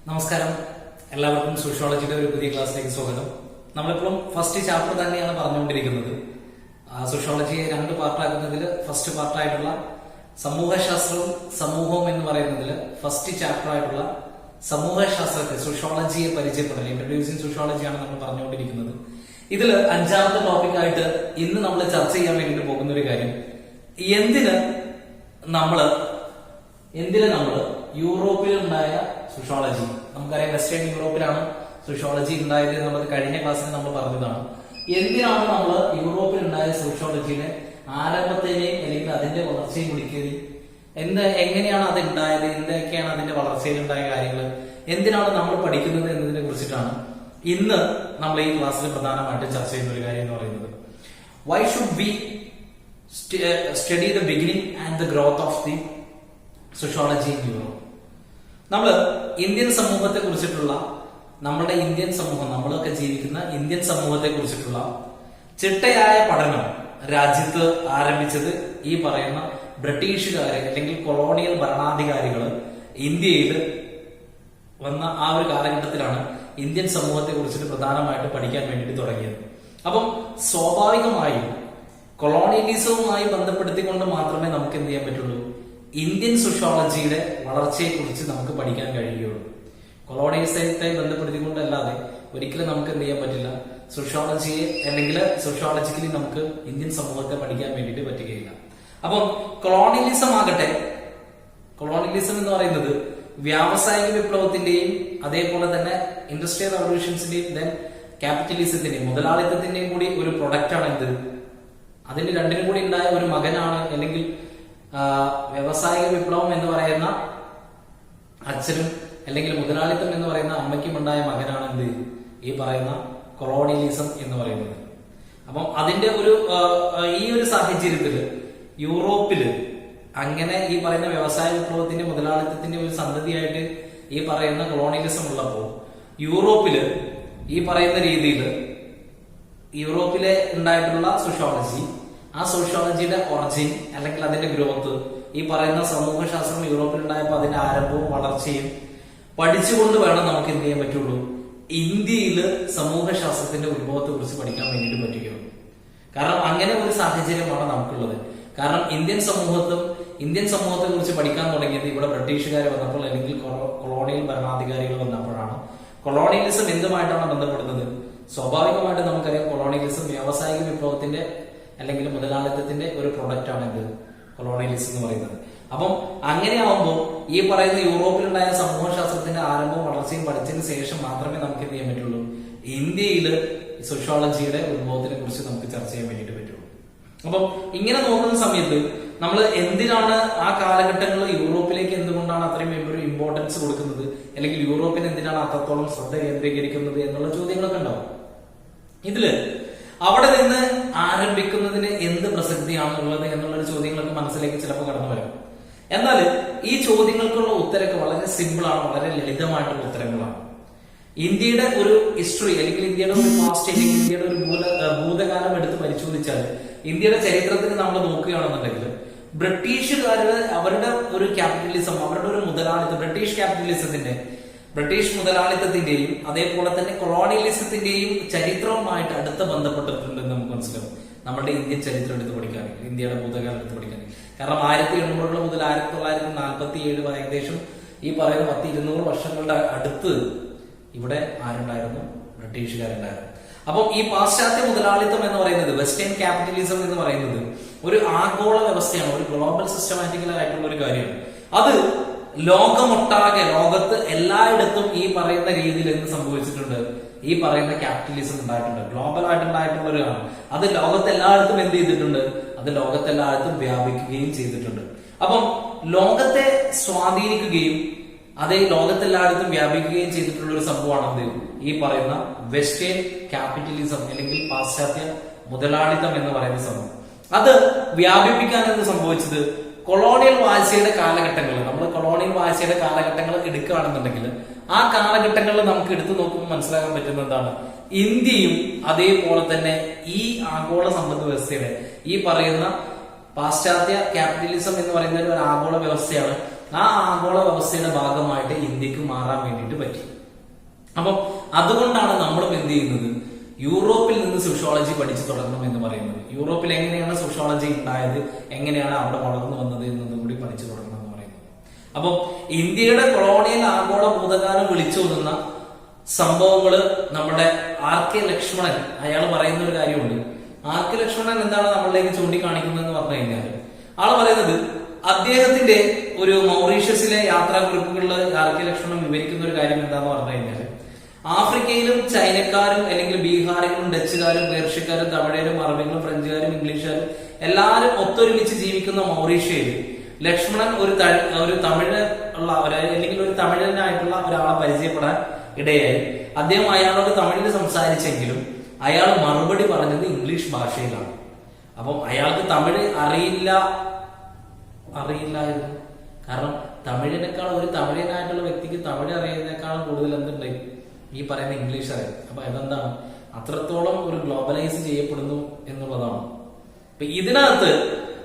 നമസ്കാരം, എല്ലാവർക്കും സോഷ്യോളജിയുടെ ഒരു പുതിയ ക്ലാസ്സിലേക്ക് സ്വാഗതം. നമ്മളിപ്പോഴും ഫസ്റ്റ് ചാപ്റ്റർ തന്നെയാണ് പറഞ്ഞുകൊണ്ടിരിക്കുന്നത്. സോഷ്യോളജിയെ രണ്ട് പാർട്ടാക്കുന്നതിൽ ഫസ്റ്റ് പാർട്ടായിട്ടുള്ള സമൂഹശാസ്ത്രവും സമൂഹവും എന്ന് പറയുന്നതിൽ ഫസ്റ്റ് ചാപ്റ്റർ ആയിട്ടുള്ള സമൂഹശാസ്ത്രത്തെ സോഷ്യോളജിയെ പരിചയപ്പെടൽ, ഇൻട്രൊഡ്യൂസിങ് സോഷ്യോളജിയാണ് നമ്മൾ പറഞ്ഞുകൊണ്ടിരിക്കുന്നത്. ഇതിൽ അഞ്ചാമത്തെ ടോപ്പിക്കായിട്ട് ഇന്ന് നമ്മൾ ചർച്ച ചെയ്യാൻ വേണ്ടിയിട്ട് പോകുന്ന ഒരു കാര്യം, എന്തിന് നമ്മള് യൂറോപ്പിലുണ്ടായ സോഷ്യോളജി, നമുക്കറിയാം വെസ്റ്റേൺ യൂറോപ്പിലാണ് സോഷ്യോളജി ഉണ്ടായത് എന്നുള്ളത് കഴിഞ്ഞ ക്ലാസ്സിൽ നമ്മൾ പറഞ്ഞതാണ്. എന്തിനാണ് നമ്മൾ യൂറോപ്പിലുണ്ടായ സോഷ്യോളജിയുടെ ആരംഭത്തിനെയും അല്ലെങ്കിൽ അതിന്റെ വളർച്ചയും പിടിക്കുകയും എങ്ങനെയാണ് അത് ഉണ്ടായത്, എന്തൊക്കെയാണ് അതിന്റെ വളർച്ചയിലുണ്ടായ കാര്യങ്ങൾ, എന്തിനാണ് നമ്മൾ പഠിക്കുന്നത് എന്നതിനെ കുറിച്ചിട്ടാണ് ഇന്ന് നമ്മൾ ഈ ക്ലാസ്സിൽ പ്രധാനമായിട്ടും ചർച്ച ചെയ്യുന്ന ഒരു കാര്യം എന്ന് പറയുന്നത്. Why should we study the beginning and the growth of the sociology in Europe. നമ്മൾ ഇന്ത്യൻ സമൂഹത്തെ കുറിച്ചിട്ടുള്ള, നമ്മുടെ ഇന്ത്യൻ സമൂഹം, നമ്മളൊക്കെ ജീവിക്കുന്ന ഇന്ത്യൻ സമൂഹത്തെ കുറിച്ചിട്ടുള്ള ചിട്ടയായ പഠനം രാജ്യത്ത് ആരംഭിച്ചത് ഈ പറയുന്ന ബ്രിട്ടീഷുകാരെ അല്ലെങ്കിൽ കൊളോണിയൽ ഭരണാധികാരികൾ ഇന്ത്യയിൽ വന്ന ആ ഒരു കാലഘട്ടത്തിലാണ് ഇന്ത്യൻ സമൂഹത്തെ കുറിച്ചിട്ട് പ്രധാനമായിട്ട് പഠിക്കാൻ വേണ്ടിയിട്ട് തുടങ്ങിയത്. അപ്പം സ്വാഭാവികമായും കൊളോണിയലിസവുമായി ബന്ധപ്പെടുത്തിക്കൊണ്ട് മാത്രമേ നമുക്ക് എന്ത് ചെയ്യാൻ പറ്റുള്ളൂ, ഇന്ത്യൻ സോഷ്യോളജിയുടെ വളർച്ചയെ കുറിച്ച് നമുക്ക് പഠിക്കാൻ കഴിയുകയുള്ളൂ. കൊളോണിയലിസത്തെ ബന്ധപ്പെടുത്തിക്കൊണ്ടല്ലാതെ ഒരിക്കലും നമുക്ക് എന്ത് ചെയ്യാൻ പറ്റില്ല, സോഷ്യോളജിയെ അല്ലെങ്കിൽ സോഷ്യോളജിക്കലി നമുക്ക് ഇന്ത്യൻ സമൂഹത്തെ പഠിക്കാൻ വേണ്ടിയിട്ട് പറ്റുകയില്ല. അപ്പം കൊളോണിയലിസം ആകട്ടെ, കൊളോണിയലിസം എന്ന് പറയുന്നത് വ്യാവസായിക വിപ്ലവത്തിന്റെയും അതേപോലെ തന്നെ ഇൻഡസ്ട്രിയൽ റവല്യൂഷൻസിന്റെയും ദെൻ ക്യാപിറ്റലിസത്തിന്റെയും മുതലാളിത്തത്തിന്റെയും കൂടി ഒരു പ്രൊഡക്റ്റ് ആണ്. എന്ത്, അതിന് രണ്ടിനും കൂടി ഉണ്ടായ ഒരു മകനാണ്, അല്ലെങ്കിൽ വ്യവസായിക വിപ്ലവം എന്ന് പറയുന്ന അച്ഛനും അല്ലെങ്കിൽ മുതലാളിത്തം എന്ന് പറയുന്ന അമ്മയ്ക്കും ഉണ്ടായ മകനാണ് എന്ത്, ഈ പറയുന്ന കൊളോണിയലിസം എന്ന് പറയുന്നത്. അപ്പം അതിന്റെ ഈ ഒരു സാഹചര്യത്തിൽ യൂറോപ്പില് അങ്ങനെ ഈ പറയുന്ന വ്യവസായ വിപ്ലവത്തിന്റെ മുതലാളിത്തത്തിന്റെ ഒരു സന്തതിയായിട്ട് ഈ പറയുന്ന കൊളോണിയലിസം ഉള്ളപ്പോൾ യൂറോപ്പില് ഈ പറയുന്ന രീതിയിൽ യൂറോപ്പിലെ ഉണ്ടായിട്ടുള്ള സോഷ്യോളജി, ആ സോഷ്യോളജിയുടെ ഒറിജിൻ അല്ലെങ്കിൽ അതിന്റെ ഗ്രോത്ത്, ഈ പറയുന്ന സമൂഹശാസ്ത്രം യൂറോപ്പിലുണ്ടായപ്പോൾ അതിന്റെ ആരംഭവും വളർച്ചയും പഠിച്ചുകൊണ്ട് വേണം നമുക്ക് എന്ത് ചെയ്യാൻ പറ്റുള്ളൂ, ഇന്ത്യയിൽ സമൂഹശാസ്ത്രത്തിന്റെ ഉത്ഭവത്തെ കുറിച്ച് പഠിക്കാൻ വേണ്ടിയിട്ട് പറ്റുകയുള്ളൂ. കാരണം അങ്ങനെ ഒരു സാഹചര്യമാണ് നമുക്കുള്ളത്. കാരണം ഇന്ത്യൻ സമൂഹത്തെ കുറിച്ച് പഠിക്കാൻ തുടങ്ങിയത് ഇവിടെ ബ്രിട്ടീഷുകാർ വന്നപ്പോൾ അല്ലെങ്കിൽ കൊളോണിയൽ ഭരണാധികാരികൾ വന്നപ്പോഴാണ്. കൊളോണിയലിസം എന്തുമായിട്ടാണ് ബന്ധപ്പെടുന്നത്? സ്വാഭാവികമായിട്ട് നമുക്കറിയാം, കൊളോണിയലിസം വ്യാവസായിക വിപ്ലവത്തിന്റെ അല്ലെങ്കിൽ മുതലാളിത്തത്തിന്റെ ഒരു പ്രൊഡക്റ്റ് ആണ് ഇത് കൊളോണിയലിസം എന്ന് പറയുന്നത്. അപ്പം അങ്ങനെയാവുമ്പോൾ ഈ പറയുന്ന യൂറോപ്പിലുണ്ടായ സമൂഹശാസ്ത്രത്തിന്റെ ആരംഭവും വളർച്ചയും പഠിച്ചതിന് ശേഷം മാത്രമേ നമുക്ക് എന്ത് ചെയ്യാൻ പറ്റുള്ളൂ, ഇന്ത്യയിൽ സോഷ്യോളജിയുടെ ഉത്ഭവത്തിനെ കുറിച്ച് നമുക്ക് ചർച്ച ചെയ്യാൻ വേണ്ടിയിട്ട് പറ്റുള്ളൂ. അപ്പം ഇങ്ങനെ നോക്കുന്ന സമയത്ത് നമ്മൾ എന്തിനാണ് ആ കാലഘട്ടങ്ങളിൽ യൂറോപ്പിലേക്ക് എന്തുകൊണ്ടാണ് അത്രയും ഒരു ഇമ്പോർട്ടൻസ് കൊടുക്കുന്നത്, അല്ലെങ്കിൽ യൂറോപ്പിന് എന്തിനാണ് അത്രത്തോളം ശ്രദ്ധ കേന്ദ്രീകരിക്കുന്നത് എന്നുള്ള ചോദ്യങ്ങളൊക്കെ ഉണ്ടാവും. ഇതില് അവിടെ നിന്ന് ആരംഭിക്കുന്നതിന് എന്ത് പ്രസക്തിയാണ് ഉള്ളത് എന്നുള്ള ചോദ്യങ്ങളൊക്കെ മനസ്സിലേക്ക് ചിലപ്പോൾ കടന്നു വരും. എന്നാൽ ഈ ചോദ്യങ്ങൾക്കുള്ള ഉത്തരമൊക്കെ വളരെ സിമ്പിൾ ആണ്, വളരെ ലളിതമായിട്ടുള്ള ഉത്തരങ്ങളാണ്. ഇന്ത്യയുടെ ഒരു ഹിസ്റ്ററി അല്ലെങ്കിൽ ഇന്ത്യയുടെ ഒരു പാസ്റ്റ് അല്ലെങ്കിൽ ഇന്ത്യയുടെ ഒരു ഭൂതകാലം എടുത്ത് പരിശോധിച്ചാൽ, ഇന്ത്യയുടെ ചരിത്രത്തിന് നമ്മൾ നോക്കുകയാണെന്നുണ്ടെങ്കിൽ ബ്രിട്ടീഷുകാര് അവരുടെ ഒരു ക്യാപിറ്റലിസം, അവരുടെ ഒരു മുതലാളിത്തം, ബ്രിട്ടീഷ് മുതലാളിത്തത്തിന്റെയും അതേപോലെ തന്നെ കൊളോണിയലിസത്തിന്റെയും ചരിത്രവുമായിട്ട് അടുത്ത് ബന്ധപ്പെട്ടിട്ടുണ്ടെന്ന് നമുക്ക് മനസ്സിലാവും. നമ്മുടെ ഇന്ത്യൻ ചരിത്രം എടുത്ത് പഠിക്കുകയാണെങ്കിൽ, ഇന്ത്യയുടെ ഭൂതകാലം എടുത്ത് പഠിക്കുകയാണെങ്കിൽ. കാരണം 1800 മുതൽ 1947 വരെ ഏകദേശം ഈ പറയുന്ന 100-200 വർഷങ്ങളുടെ അടുത്ത് ഇവിടെ ആരുണ്ടായിരുന്നു, ബ്രിട്ടീഷുകാരുണ്ടായിരുന്നു. അപ്പം ഈ പാശ്ചാത്യ മുതലാളിത്തം എന്ന് പറയുന്നത്, വെസ്റ്റേൺ ക്യാപിറ്റലിസം എന്ന് പറയുന്നത് ഒരു ആഗോള വ്യവസ്ഥയാണ്, ഒരു ഗ്ലോബൽ സിസ്റ്റമാറ്റിക്കൽ ആയിട്ടുള്ള ഒരു കാര്യമാണ്. അത് ലോകമൊട്ടാകെ, ലോകത്ത് എല്ലായിടത്തും ഈ പറയുന്ന രീതിയിൽ എന്ത് സംഭവിച്ചിട്ടുണ്ട്, ഈ പറയുന്ന ക്യാപിറ്റലിസം ഉണ്ടായിട്ടുണ്ട്, ഗ്ലോബൽ ആയിട്ടുണ്ടായിട്ടുള്ള ഒരു ആണ്. അത് ലോകത്തെല്ലായിടത്തും എന്ത് ചെയ്തിട്ടുണ്ട്, അത് ലോകത്തെല്ലായിടത്തും വ്യാപിക്കുകയും ചെയ്തിട്ടുണ്ട്. അപ്പം ലോകത്തെ സ്വാധീനിക്കുകയും അതേ ലോകത്തെല്ലായിടത്തും വ്യാപിക്കുകയും ചെയ്തിട്ടുള്ള ഒരു സംഭവമാണ് ഈ പറയുന്ന വെസ്റ്റേൺ ക്യാപിറ്റലിസം അല്ലെങ്കിൽ പാശ്ചാത്യ മുതലാളിത്തം എന്ന് പറയുന്ന സംഭവം. അത് വ്യാപിപ്പിക്കാൻ എന്ത് സംഭവിച്ചത്, കൊളോണിയൽ വാഴ്ചയുടെ കാലഘട്ടങ്ങൾ, നമ്മൾ കൊളോണിയൽ വാഴ്ചയുടെ കാലഘട്ടങ്ങൾ എടുക്കുകയാണെന്നുണ്ടെങ്കിൽ ആ കാലഘട്ടങ്ങളിൽ നമുക്ക് എടുത്തു നോക്കുമ്പോൾ മനസ്സിലാക്കാൻ പറ്റുന്ന എന്താണ്, ഇന്ത്യയും അതേപോലെ തന്നെ ഈ ആഗോള സമ്പദ് വ്യവസ്ഥയുടെ ഈ പറയുന്ന പാശ്ചാത്യ ക്യാപിറ്റലിസം എന്ന് പറയുന്ന ഒരു ആഗോള വ്യവസ്ഥയാണ്. ആ ആഗോള വ്യവസ്ഥയുടെ ഭാഗമായിട്ട് ഇന്ത്യക്ക് മാറാൻ വേണ്ടിയിട്ട് പറ്റി. അപ്പം അതുകൊണ്ടാണ് നമ്മളും എന്ത് ചെയ്യുന്നത്, യൂറോപ്പിൽ നിന്ന് സോഷ്യോളജി പഠിച്ചു തുടങ്ങണം എന്ന് പറയുന്നത്. യൂറോപ്പിൽ എങ്ങനെയാണ് സോഷ്യോളജി ഉണ്ടായത്, എങ്ങനെയാണ് അവിടെ വളർന്നു വന്നത് എന്നതും കൂടി പഠിച്ചു തുടങ്ങണം എന്ന് പറയുന്നത്. അപ്പം ഇന്ത്യയുടെ കൊളോണിയൽ ആഗോള ഭൂതകാലം വിളിച്ചോതുന്ന സംഭവങ്ങള് നമ്മുടെ R.K. ലക്ഷ്മണൻ അയാൾ പറയുന്ന ഒരു കാര്യമുണ്ട്. R.K. ലക്ഷ്മണൻ എന്താണ് നമ്മളിലേക്ക് ചൂണ്ടിക്കാണിക്കുന്നത് എന്ന് പറഞ്ഞു കഴിഞ്ഞാൽ, ആള് പറയുന്നത് അദ്ദേഹത്തിന്റെ ഒരു മൗറീഷ്യസിലെ യാത്രാക്കുറിപ്പുകളിൽ R.K. ലക്ഷ്മണൻ വിവരിക്കുന്ന ഒരു കാര്യം എന്താന്ന് പറഞ്ഞു കഴിഞ്ഞാൽ, ആഫ്രിക്കയിലും ചൈനക്കാരും അല്ലെങ്കിൽ ബീഹാറികളും ഡച്ചുകാരും പേർഷ്യക്കാരും തമിഴരും അറബികളും ഫ്രഞ്ചുകാരും ഇംഗ്ലീഷുകാരും എല്ലാവരും ഒത്തൊരുമിച്ച് ജീവിക്കുന്ന മൗറീഷ്യയിൽ ലക്ഷ്മണൻ ഒരു തമിഴ് ഉള്ള അല്ലെങ്കിൽ ഒരു തമിഴനായിട്ടുള്ള ഒരാളെ പരിചയപ്പെടാൻ ഇടയായി. അദ്ദേഹം അയാളോട് തമിഴിൽ സംസാരിച്ചെങ്കിലും അയാൾ മറുപടി പറഞ്ഞത് ഇംഗ്ലീഷ് ഭാഷയിലാണ്. അപ്പം അയാൾക്ക് തമിഴ് അറിയില്ലായിരുന്നു. കാരണം തമിഴിനേക്കാൾ ഒരു തമിഴനായിട്ടുള്ള വ്യക്തിക്ക് തമിഴ് അറിയുന്നതിനേക്കാളും കൂടുതൽ എന്തുണ്ട് ഈ പറയുന്ന ഇംഗ്ലീഷ് അറിയാം. അപ്പൊ അതെന്താണ്, അത്രത്തോളം ഒരു ഗ്ലോബലൈസ് ചെയ്യപ്പെടുന്നു എന്നുള്ളതാണ്. അപ്പൊ ഇതിനകത്ത്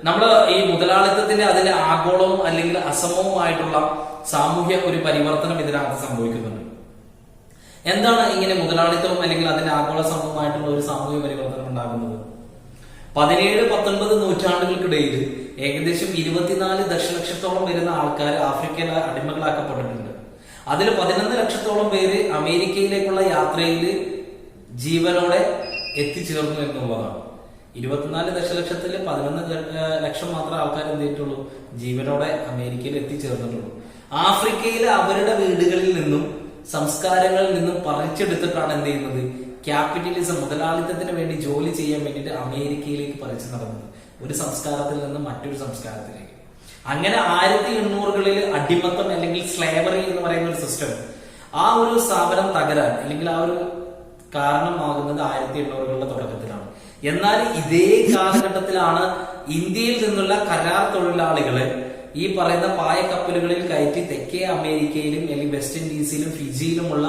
നമ്മൾ ഈ മുതലാളിത്തത്തിന്റെ അതിന്റെ ആഗോളവും അല്ലെങ്കിൽ അസമവുമായിട്ടുള്ള സാമൂഹ്യ ഒരു പരിവർത്തനം ഇതിനകത്ത് സംഭവിക്കുന്നുണ്ട്. എന്താണ് ഇങ്ങനെ മുതലാളിത്തവും അല്ലെങ്കിൽ അതിന്റെ ആഗോള സമൂഹമായിട്ടുള്ള ഒരു സാമൂഹ്യ പരിവർത്തനം ഉണ്ടാകുന്നത്? 17-19 നൂറ്റാണ്ടുകൾക്കിടയിൽ ഏകദേശം 24 ദശലക്ഷത്തോളം വരുന്ന ആൾക്കാർ ആഫ്രിക്കയിലെ അടിമകളാക്കപ്പെട്ടിട്ടുണ്ട്. അതിൽ 11 ലക്ഷത്തോളം പേര് അമേരിക്കയിലേക്കുള്ള യാത്രയിൽ ജീവനോടെ എത്തിച്ചേർന്നു എന്നുള്ളതാണ്. 24 ദശലക്ഷത്തിൽ 11 ലക്ഷം മാത്രം ആൾക്കാർ എന്ത് ചെയ്തിട്ടുള്ളൂ, ജീവനോടെ അമേരിക്കയിൽ എത്തിച്ചേർന്നിട്ടുള്ളൂ. ആഫ്രിക്കയിലെ അവരുടെ വീടുകളിൽ നിന്നും സംസ്കാരങ്ങളിൽ നിന്നും പറിച്ചെടുത്തിട്ടാണ് എന്ത് ചെയ്യുന്നത്, ക്യാപിറ്റലിസം മുതലാളിത്തത്തിന് വേണ്ടി ജോലി ചെയ്യാൻ വേണ്ടിയിട്ട് അമേരിക്കയിലേക്ക് പറിച്ചു നടന്നത്, ഒരു സംസ്കാരത്തിൽ നിന്നും മറ്റൊരു സംസ്കാരത്തിലേക്ക്. അങ്ങനെ 1800കളിൽ അടിമത്തം അല്ലെങ്കിൽ സ്ലേവറി എന്ന് പറയുന്ന ഒരു സിസ്റ്റം, ആ ഒരു സ്ഥാപനം തകരാൻ അല്ലെങ്കിൽ ആ ഒരു കാരണമാകുന്നത് 1800കളുടെ തുടക്കത്തിലാണ്. എന്നാൽ ഇതേ കാലഘട്ടത്തിലാണ് ഇന്ത്യയിൽ നിന്നുള്ള കരാർ തൊഴിലാളികളെ ഈ പറയുന്ന പായക്കപ്പലുകളിൽ കയറ്റി തെക്കേ അമേരിക്കയിലും അല്ലെങ്കിൽ വെസ്റ്റ് ഇൻഡീസിലും ഫിജിയിലുമുള്ള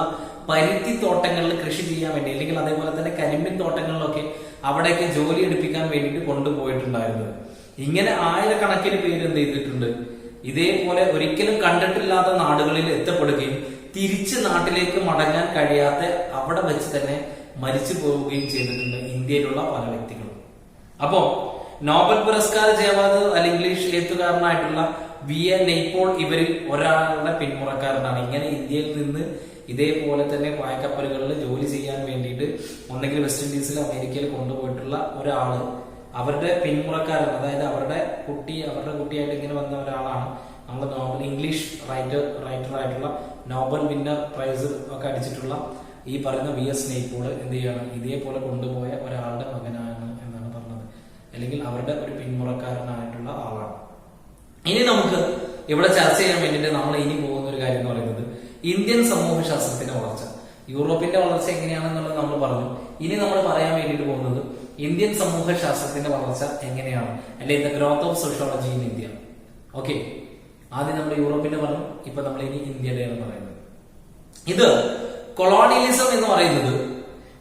പരുത്തി തോട്ടങ്ങളിൽ കൃഷി ചെയ്യാൻ വേണ്ടി അല്ലെങ്കിൽ അതേപോലെ തന്നെ കരിമ്പിൻ തോട്ടങ്ങളിലൊക്കെ അവിടേക്ക് ജോലി എടുപ്പിക്കാൻ വേണ്ടിയിട്ട് കൊണ്ടുപോയിട്ടുണ്ടായിരുന്നത്. ഇങ്ങനെ ആയിരക്കണക്കിന് പേര് എന്ത് ചെയ്തിട്ടുണ്ട്, ഇതേപോലെ ഒരിക്കലും കണ്ടിട്ടില്ലാത്ത നാടുകളിൽ എത്തപ്പെടുകയും തിരിച്ച് നാട്ടിലേക്ക് മടങ്ങാൻ കഴിയാത്ത അവിടെ വെച്ച് തന്നെ മരിച്ചു പോവുകയും ചെയ്തിട്ടുണ്ട് ഇന്ത്യയിലുള്ള പല വ്യക്തികളും. അപ്പോ നോബൽ പുരസ്കാര ജേതാവ് അല്ലെങ്കിൽ ഇംഗ്ലീഷ് എഴുത്തുകാരനായിട്ടുള്ള V.A. നെയ്പോൾ ഇവരിൽ ഒരാളുടെ പിന്മുറക്കാരനാണ്. ഇങ്ങനെ ഇന്ത്യയിൽ നിന്ന് ഇതേപോലെ തന്നെ പായക്കപ്പലുകളിൽ ജോലി ചെയ്യാൻ വേണ്ടിയിട്ട് ഒന്നെങ്കിൽ വെസ്റ്റ് ഇൻഡീസിൽ അമേരിക്കയിൽ കൊണ്ടുപോയിട്ടുള്ള ഒരാള് അവരുടെ പിന്മുറക്കാരൻ, അതായത് അവരുടെ കുട്ടിയായിട്ട് ഇങ്ങനെ വന്ന ഒരാളാണ് നമ്മൾ നോബൽ ഇംഗ്ലീഷ് റൈറ്റർ ആയിട്ടുള്ള നോബൽ വിന്നർ പ്രൈസ് ഒക്കെ അടിച്ചിട്ടുള്ള ഈ പറയുന്ന V.S. നെയ്പോൾ എന്ത് ചെയ്യണം, ഇതേപോലെ കൊണ്ടുപോയ ഒരാളുടെ മകനാണ് എന്നാണ് പറഞ്ഞത്, അല്ലെങ്കിൽ അവരുടെ ഒരു പിന്മുറക്കാരനായിട്ടുള്ള ആളാണ്. ഇനി നമുക്ക് ഇവിടെ ചർച്ച ചെയ്യാൻ വേണ്ടിയിട്ട് നമ്മൾ ഇനി പോകുന്ന ഒരു കാര്യം എന്ന് പറയുന്നത് ഇന്ത്യൻ സമൂഹശാസ്ത്രത്തിന്റെ വളർച്ച. യൂറോപ്പിന്റെ വളർച്ച എങ്ങനെയാണെന്നുള്ളത് നമ്മൾ പറഞ്ഞു. ഇനി നമ്മൾ പറയാൻ വേണ്ടിയിട്ട് പോകുന്നത് ഇന്ത്യൻ സമൂഹശാസ്ത്രത്തിന്റെ വളർച്ച എങ്ങനെയാണ്, അല്ലെങ്കിൽ the growth of sociology in India. Okay, ആദ്യം നമ്മൾ യൂറോപ്പിന്റെ പറഞ്ഞു, ഇപ്പൊ നമ്മൾ ഇനി ഇന്ത്യയുടെയാണ് പറയുന്നത്. ഇത് കൊളോണിയലിസം എന്ന് പറയുന്നത്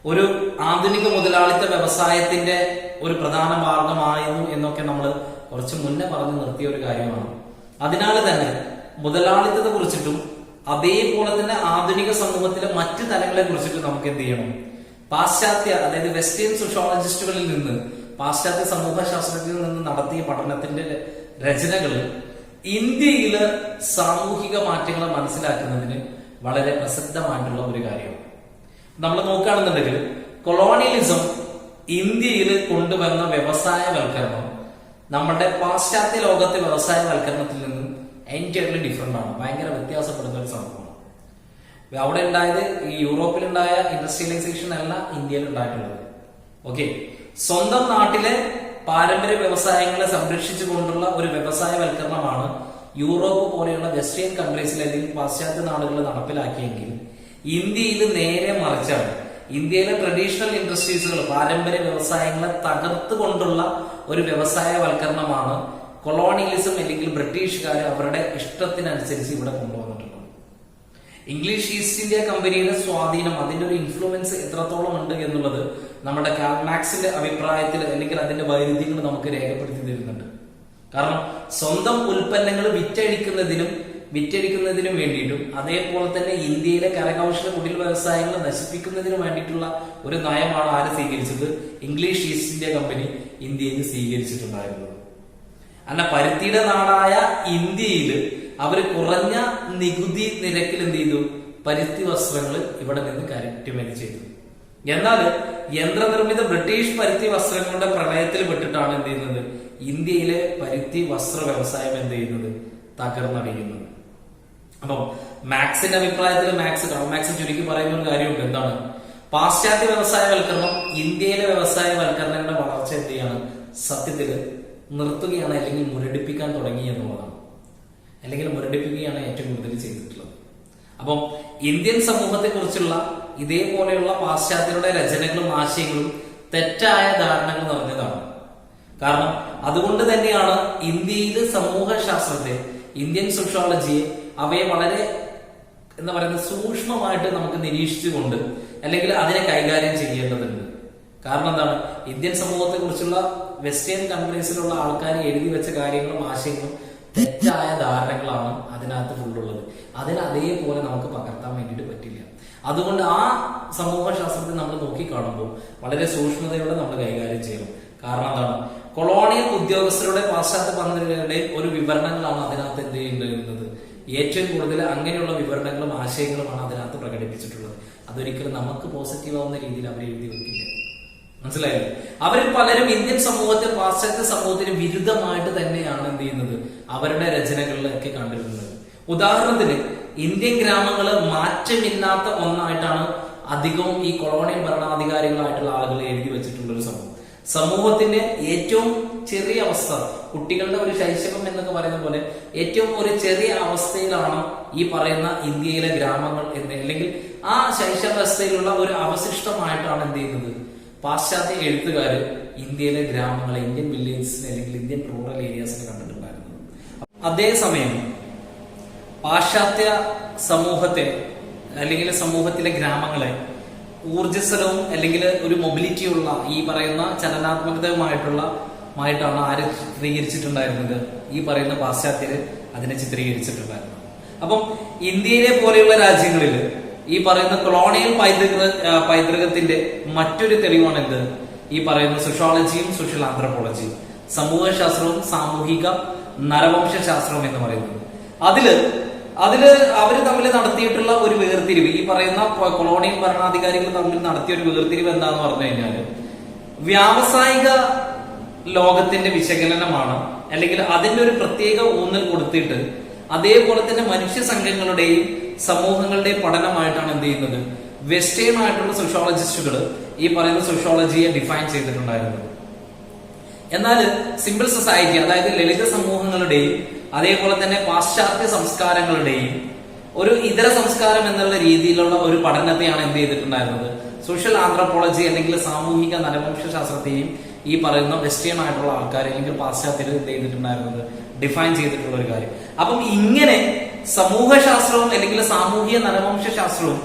ഒരു ആധുനിക മുതലാളിത്ത വ്യവസായത്തിന്റെ ഒരു പ്രധാന ഭാഗമായിരുന്നു എന്നൊക്കെ നമ്മൾ കുറച്ച് മുന്നേ പറഞ്ഞു നിർത്തിയ ഒരു കാര്യമാണ്. അതിനാൽ തന്നെ മുതലാളിത്തത്തെ കുറിച്ചിട്ടും അതേപോലെ തന്നെ ആധുനിക സമൂഹത്തിലെ മറ്റു തലങ്ങളെ കുറിച്ചിട്ട് നമുക്ക് എന്ത് ചെയ്യണം, പാശ്ചാത്യ അതായത് വെസ്റ്റേൺ സോഷ്യോളജിസ്റ്റുകളിൽ നിന്ന്, പാശ്ചാത്യ സമൂഹശാസ്ത്രജ്ഞരിൽ നിന്ന് നടത്തിയ പഠനത്തിന്റെ രചനകൾ ഇന്ത്യയില് സാമൂഹിക മാറ്റങ്ങളെ മനസ്സിലാക്കുന്നതിന് വളരെ പ്രസിദ്ധമായിട്ടുള്ള ഒരു കാര്യമാണ്. നമ്മൾ നോക്കുകയാണെന്നുണ്ടെങ്കിൽ കൊളോണിയലിസം ഇന്ത്യയിൽ കൊണ്ടുവന്ന വ്യവസായവൽക്കരണം നമ്മുടെ പാശ്ചാത്യ ലോകത്തെ വ്യവസായവൽക്കരണത്തിൽ നിന്നും എൻറ്റയർലി ഡിഫറെന്റ് ആണ്, ഭയങ്കര വ്യത്യാസപ്പെടുന്ന ഒരു സംഭവമാണ്. അവിടെ ഉണ്ടായത് ഈ യൂറോപ്പിലുണ്ടായ ഇൻഡസ്ട്രിയലൈസേഷൻ അല്ല ഇന്ത്യയിൽ ഉണ്ടായിട്ടുള്ളത്. ഓക്കെ, സ്വന്തം നാട്ടിലെ പാരമ്പര്യ വ്യവസായങ്ങളെ സംരക്ഷിച്ചുകൊണ്ടുള്ള ഒരു വ്യവസായവൽക്കരണമാണ് യൂറോപ്പ് പോലെയുള്ള വെസ്റ്റേൺ കൺട്രീസിൽ അല്ലെങ്കിൽ പാശ്ചാത്യ നാടുകളിൽ നടപ്പിലാക്കിയെങ്കിൽ ഇന്ത്യയിൽ നേരെ മറിച്ചാണ്. ഇന്ത്യയിലെ ട്രഡീഷണൽ ഇൻഡസ്ട്രീസുകൾ, പാരമ്പര്യ വ്യവസായങ്ങളെ തകർത്തുകൊണ്ടുള്ള ഒരു വ്യവസായവൽക്കരണമാണ് കൊളോണിയലിസം അല്ലെങ്കിൽ ബ്രിട്ടീഷുകാർ അവരുടെ ഇഷ്ടത്തിനനുസരിച്ച് ഇവിടെ കൊണ്ടുവന്നിട്ടുള്ളത്. ഇംഗ്ലീഷ് ഈസ്റ്റ് ഇന്ത്യ കമ്പനിയുടെ സ്വാധീനം, അതിന്റെ ഒരു ഇൻഫ്ലുവൻസ് എത്രത്തോളം ഉണ്ട് എന്നുള്ളത് നമ്മുടെ കാൾ മാർക്സിന്റെ അഭിപ്രായത്തിൽ അല്ലെങ്കിൽ അതിന്റെ വൈരുദ്ധ്യങ്ങൾ നമുക്ക് രേഖപ്പെടുത്തി തരുന്നുണ്ട്. കാരണം സ്വന്തം ഉൽപ്പന്നങ്ങൾ വിറ്റഴിക്കുന്നതിനും വേണ്ടിയിട്ടും അതേപോലെ തന്നെ ഇന്ത്യയിലെ കരകൗശല കുടിൽ വ്യവസായങ്ങൾ നശിപ്പിക്കുന്നതിനും വേണ്ടിയിട്ടുള്ള ഒരു നയമാണ് ആര് സ്വീകരിച്ചത്? ഇംഗ്ലീഷ് ഈസ്റ്റ് ഇന്ത്യ കമ്പനി ഇന്ത്യയിൽ സ്വീകരിച്ചിട്ടുണ്ടായിരുന്നത്. അല്ല, പരുത്തിയുടെ നാടായ ഇന്ത്യയിൽ അവർ കുറഞ്ഞ നികുതി നിരക്കിൽ എന്ത് ചെയ്തു? പരുത്തി വസ്ത്രങ്ങൾ ഇവിടെ നിന്ന് കയറ്റുമതി ചെയ്തു. എന്നാൽ യന്ത്രനിർമ്മിത ബ്രിട്ടീഷ് പരുത്തി വസ്ത്രങ്ങളുടെ പ്രളയത്തിൽ പെട്ടിട്ടാണ് എന്ത് ചെയ്യുന്നത്? ഇന്ത്യയിലെ പരുത്തി വസ്ത്ര വ്യവസായം എന്ത് ചെയ്യുന്നത്? തകർന്നടിയുന്നത്. അപ്പം മാക്സിന്റെ അഭിപ്രായത്തിൽ മാക്സ് ചുരുക്കി പറയുന്ന ഒരു കാര്യമുണ്ട്. എന്താണ്? പാശ്ചാത്യ വ്യവസായവൽക്കരണം ഇന്ത്യയിലെ വ്യവസായവൽക്കരണങ്ങളുടെ വളർച്ച എന്ത് ചെയ്യാണ്? സത്യത്തില് നിർത്തുകയാണ്, അല്ലെങ്കിൽ മുരടിപ്പിക്കാൻ തുടങ്ങി എന്നുള്ളതാണ്. അല്ലെങ്കിൽ മുരടിപ്പിക്കുകയാണ് ഏറ്റവും കൂടുതൽ ചെയ്തിട്ടുള്ളത്. അപ്പം ഇന്ത്യൻ സമൂഹത്തെ കുറിച്ചുള്ള ഇതേപോലെയുള്ള പാശ്ചാത്യരുടെ രചനകളും ആശയങ്ങളും തെറ്റായ ധാരണകൾ നിറഞ്ഞതാണ്. കാരണം അതുകൊണ്ട് തന്നെയാണ് ഇന്ത്യയിൽ സമൂഹശാസ്ത്രത്തെ, ഇന്ത്യൻ സോഷ്യോളജിയെ അവയെ വളരെ എന്താ പറയുന്നത് സൂക്ഷ്മമായിട്ട് നമുക്ക് നിരീക്ഷിച്ചുകൊണ്ട് അല്ലെങ്കിൽ അതിനെ കൈകാര്യം ചെയ്യേണ്ടതുണ്ട്. കാരണം എന്താണ്? ഇന്ത്യൻ സമൂഹത്തെ കുറിച്ചുള്ള വെസ്റ്റേൺ കൺട്രീസിലുള്ള ആൾക്കാർ എഴുതി വെച്ച കാര്യങ്ങളും ആശയങ്ങളും തെറ്റായ ധാരണകളാണ് അതിനകത്ത് ഫുള്ളുള്ളത്. അതിന് അതേപോലെ നമുക്ക് പകർത്താൻ വേണ്ടിയിട്ട് പറ്റില്ല. അതുകൊണ്ട് ആ സമൂഹശാസ്ത്രത്തെ നമ്മൾ നോക്കിക്കാണുമ്പോൾ വളരെ സൂക്ഷ്മതയോടെ നമ്മൾ കൈകാര്യം ചെയ്യണം. കാരണം എന്താണ്? കൊളോണിയൽ ഉദ്യോഗസ്ഥരുടെ പാശ്ചാത്യ പദ്ധതികളുടെ ഒരു വിവരണങ്ങളാണ് അതിനകത്ത് എന്ത് ചെയ്യേണ്ടിയിരുന്നത്? ഏറ്റവും കൂടുതൽ അങ്ങനെയുള്ള വിവരണങ്ങളും ആശയങ്ങളുമാണ് അതിനകത്ത് പ്രകടിപ്പിച്ചിട്ടുള്ളത്. അതൊരിക്കലും നമുക്ക് പോസിറ്റീവ് ആവുന്ന രീതിയിൽ അവർ എഴുതി വെക്കില്ല. മനസ്സിലായില്ലേ? അവരിൽ പലരും ഇന്ത്യൻ സമൂഹത്തെ പാശ്ചാത്യ സമൂഹത്തിന് വിരുദ്ധമായിട്ട് തന്നെയാണ് എന്ത് ചെയ്യുന്നത്? അവരുടെ രചനകളിലൊക്കെ കണ്ടിരുന്നത്. ഉദാഹരണത്തിന് ഇന്ത്യൻ ഗ്രാമങ്ങള് മാറ്റമില്ലാത്ത ഒന്നായിട്ടാണ് അധികവും ഈ കൊളോണിയൽ ഭരണാധികാരികളായിട്ടുള്ള ആളുകൾ എഴുതി വെച്ചിട്ടുള്ള ഒരു സംഭവം. സമൂഹത്തിന്റെ ഏറ്റവും ചെറിയ അവസ്ഥ, കുട്ടികളുടെ ഒരു ശൈശവം എന്നൊക്കെ പറയുന്ന പോലെ ഏറ്റവും ഒരു ചെറിയ അവസ്ഥയിലാണ് ഈ പറയുന്ന ഇന്ത്യയിലെ ഗ്രാമങ്ങൾ എന്ന്, അല്ലെങ്കിൽ ആ ശൈശവാവസ്ഥയിലുള്ള ഒരു അവശിഷ്ടമായിട്ടാണ് എന്ത് ചെയ്യുന്നത്? പാശ്ചാത്യ എഴുത്തുകാര് ഇന്ത്യയിലെ ഗ്രാമങ്ങളെ, ഇന്ത്യൻ വില്ലേജസിനെ അല്ലെങ്കിൽ ഇന്ത്യൻ റൂറൽ ഏരിയാസിനെ കണ്ടിട്ടുണ്ടായിരുന്നത്. അതേസമയം പാശ്ചാത്യ സമൂഹത്തെ അല്ലെങ്കിൽ സമൂഹത്തിലെ ഗ്രാമങ്ങളെ ഊർജ്ജസ്വലവും അല്ലെങ്കിൽ ഒരു മൊബിലിറ്റി ഉള്ള ഈ പറയുന്ന ചലനാത്മകതയുമായിട്ടാണ് ആര് ചിത്രീകരിച്ചിട്ടുണ്ടായിരുന്നത്? ഈ പറയുന്ന പാശ്ചാത്യര് അതിനെ ചിത്രീകരിച്ചിട്ടുണ്ടായിരുന്നത്. അപ്പം ഇന്ത്യയിലെ പോലെയുള്ള രാജ്യങ്ങളിൽ ഈ പറയുന്ന കൊളോണിയൽ പൈതൃകത്തിന്റെ മറ്റൊരു തെളിവാണ് എന്ത്? ഈ പറയുന്ന സോഷ്യോളജിയും സോഷ്യൽ ആന്ത്രപ്പോളജിയും, സമൂഹശാസ്ത്രവും സാമൂഹിക നരവംശ ശാസ്ത്രവും എന്ന് പറയുന്നത്. അതില് അവര് തമ്മിൽ നടത്തിയിട്ടുള്ള ഒരു വേർതിരിവ്, ഈ പറയുന്ന കൊളോണിയൽ ഭരണാധികാരികൾ തമ്മിൽ നടത്തിയ ഒരു വേർതിരിവ് എന്താന്ന് പറഞ്ഞു കഴിഞ്ഞാല് വ്യാവസായിക ലോകത്തിന്റെ വിശകലനമാണ്, അല്ലെങ്കിൽ അതിന്റെ ഒരു പ്രത്യേക ഊന്നൽ കൊടുത്തിട്ട് അതേപോലെ തന്നെ മനുഷ്യ സംഘങ്ങളുടെയും സമൂഹങ്ങളുടെയും പഠനമായിട്ടാണ് എന്ത് ചെയ്യുന്നത്? വെസ്റ്റേൺ ആയിട്ടുള്ള സോഷ്യോളജിസ്റ്റുകൾ ഈ പറയുന്ന സോഷ്യോളജിയെ ഡിഫൈൻ ചെയ്തിട്ടുണ്ടായിരുന്നത്. എന്നാൽ സിമ്പിൾ സൊസൈറ്റി, അതായത് ലളിത സമൂഹങ്ങളുടെയും അതേപോലെ തന്നെ പാശ്ചാത്യ സംസ്കാരങ്ങളുടെയും ഒരു ഇതര സംസ്കാരം എന്നുള്ള രീതിയിലുള്ള ഒരു പഠനത്തെയാണ് എന്ത് ചെയ്തിട്ടുണ്ടായിരുന്നത്? സോഷ്യൽ ആന്ത്രപ്പോളജി അല്ലെങ്കിൽ സാമൂഹിക നരവംശ ശാസ്ത്രത്തെയും ഈ പറയുന്ന വെസ്റ്റേൺ ആയിട്ടുള്ള ആൾക്കാർ അല്ലെങ്കിൽ പാശ്ചാത്യർ എന്ത് ചെയ്തിട്ടുണ്ടായിരുന്നത്? ഡിഫൈൻ ചെയ്തിട്ടുള്ള ഒരു കാര്യം. അപ്പം ഇങ്ങനെ സമൂഹശാസ്ത്രവും അല്ലെങ്കിൽ സാമൂഹിക നരവംശ ശാസ്ത്രവും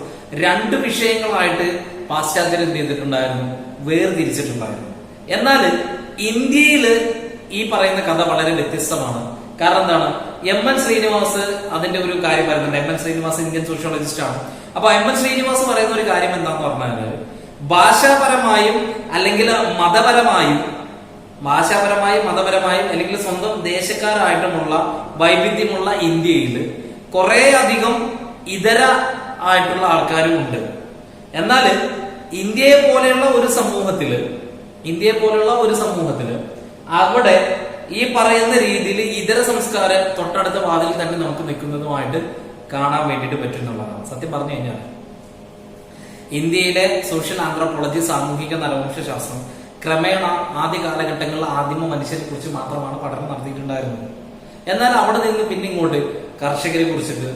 രണ്ട് വിഷയങ്ങളായിട്ട് പാശ്ചാത്യർ എന്ത് ചെയ്തിട്ടുണ്ടായിരുന്നു? വേർതിരിച്ചിട്ടുണ്ടായിരുന്നു. എന്നാൽ ഇന്ത്യയില് ഈ പറയുന്ന കഥ വളരെ വ്യത്യസ്തമാണ്. കാരണം എന്താണ്? എം.എൻ. ശ്രീനിവാസ് അതിന്റെ ഒരു കാര്യം പറയുന്നുണ്ട്. എം.എൻ. ശ്രീനിവാസ് ഇന്ത്യൻ സോഷ്യോളജിസ്റ്റ് ആണ്. അപ്പൊ എം.എൻ. ശ്രീനിവാസ് പറയുന്ന ഒരു കാര്യം എന്താന്ന് പറഞ്ഞാൽ ഭാഷാപരമായും അല്ലെങ്കിൽ മതപരമായും അല്ലെങ്കിൽ സ്വന്തം ദേശക്കാരായിട്ടുമുള്ള വൈവിധ്യമുള്ള ഇന്ത്യയിൽ കുറെ അധികം ഇതര ആയിട്ടുള്ള ആൾക്കാരും ഉണ്ട്. എന്നാൽ ഇന്ത്യയെ പോലെയുള്ള ഒരു സമൂഹത്തില് അവിടെ ഈ പറയുന്ന രീതിയിൽ ഇതര സംസ്കാരം തൊട്ടടുത്ത വാതിൽ തന്നെ നമുക്ക് നിൽക്കുന്നതുമായിട്ട് കാണാൻ വേണ്ടിയിട്ട് പറ്റുന്നുള്ളതാണ്. സത്യം പറഞ്ഞു കഴിഞ്ഞാൽ ഇന്ത്യയിലെ സോഷ്യൽ ആന്ത്രപ്പോളജി, സാമൂഹിക നരവംശ ശാസ്ത്രം ക്രമേണ ആദ്യ കാലഘട്ടങ്ങളിൽ ആദിമ മനുഷ്യരെ കുറിച്ച് മാത്രമാണ് പഠനം നടത്തിയിട്ടുണ്ടായിരുന്നത്. എന്നാൽ അവിടെ നിന്ന് പിന്നെ ഇങ്ങോട്ട് കർഷകരെ കുറിച്ചിട്ട്,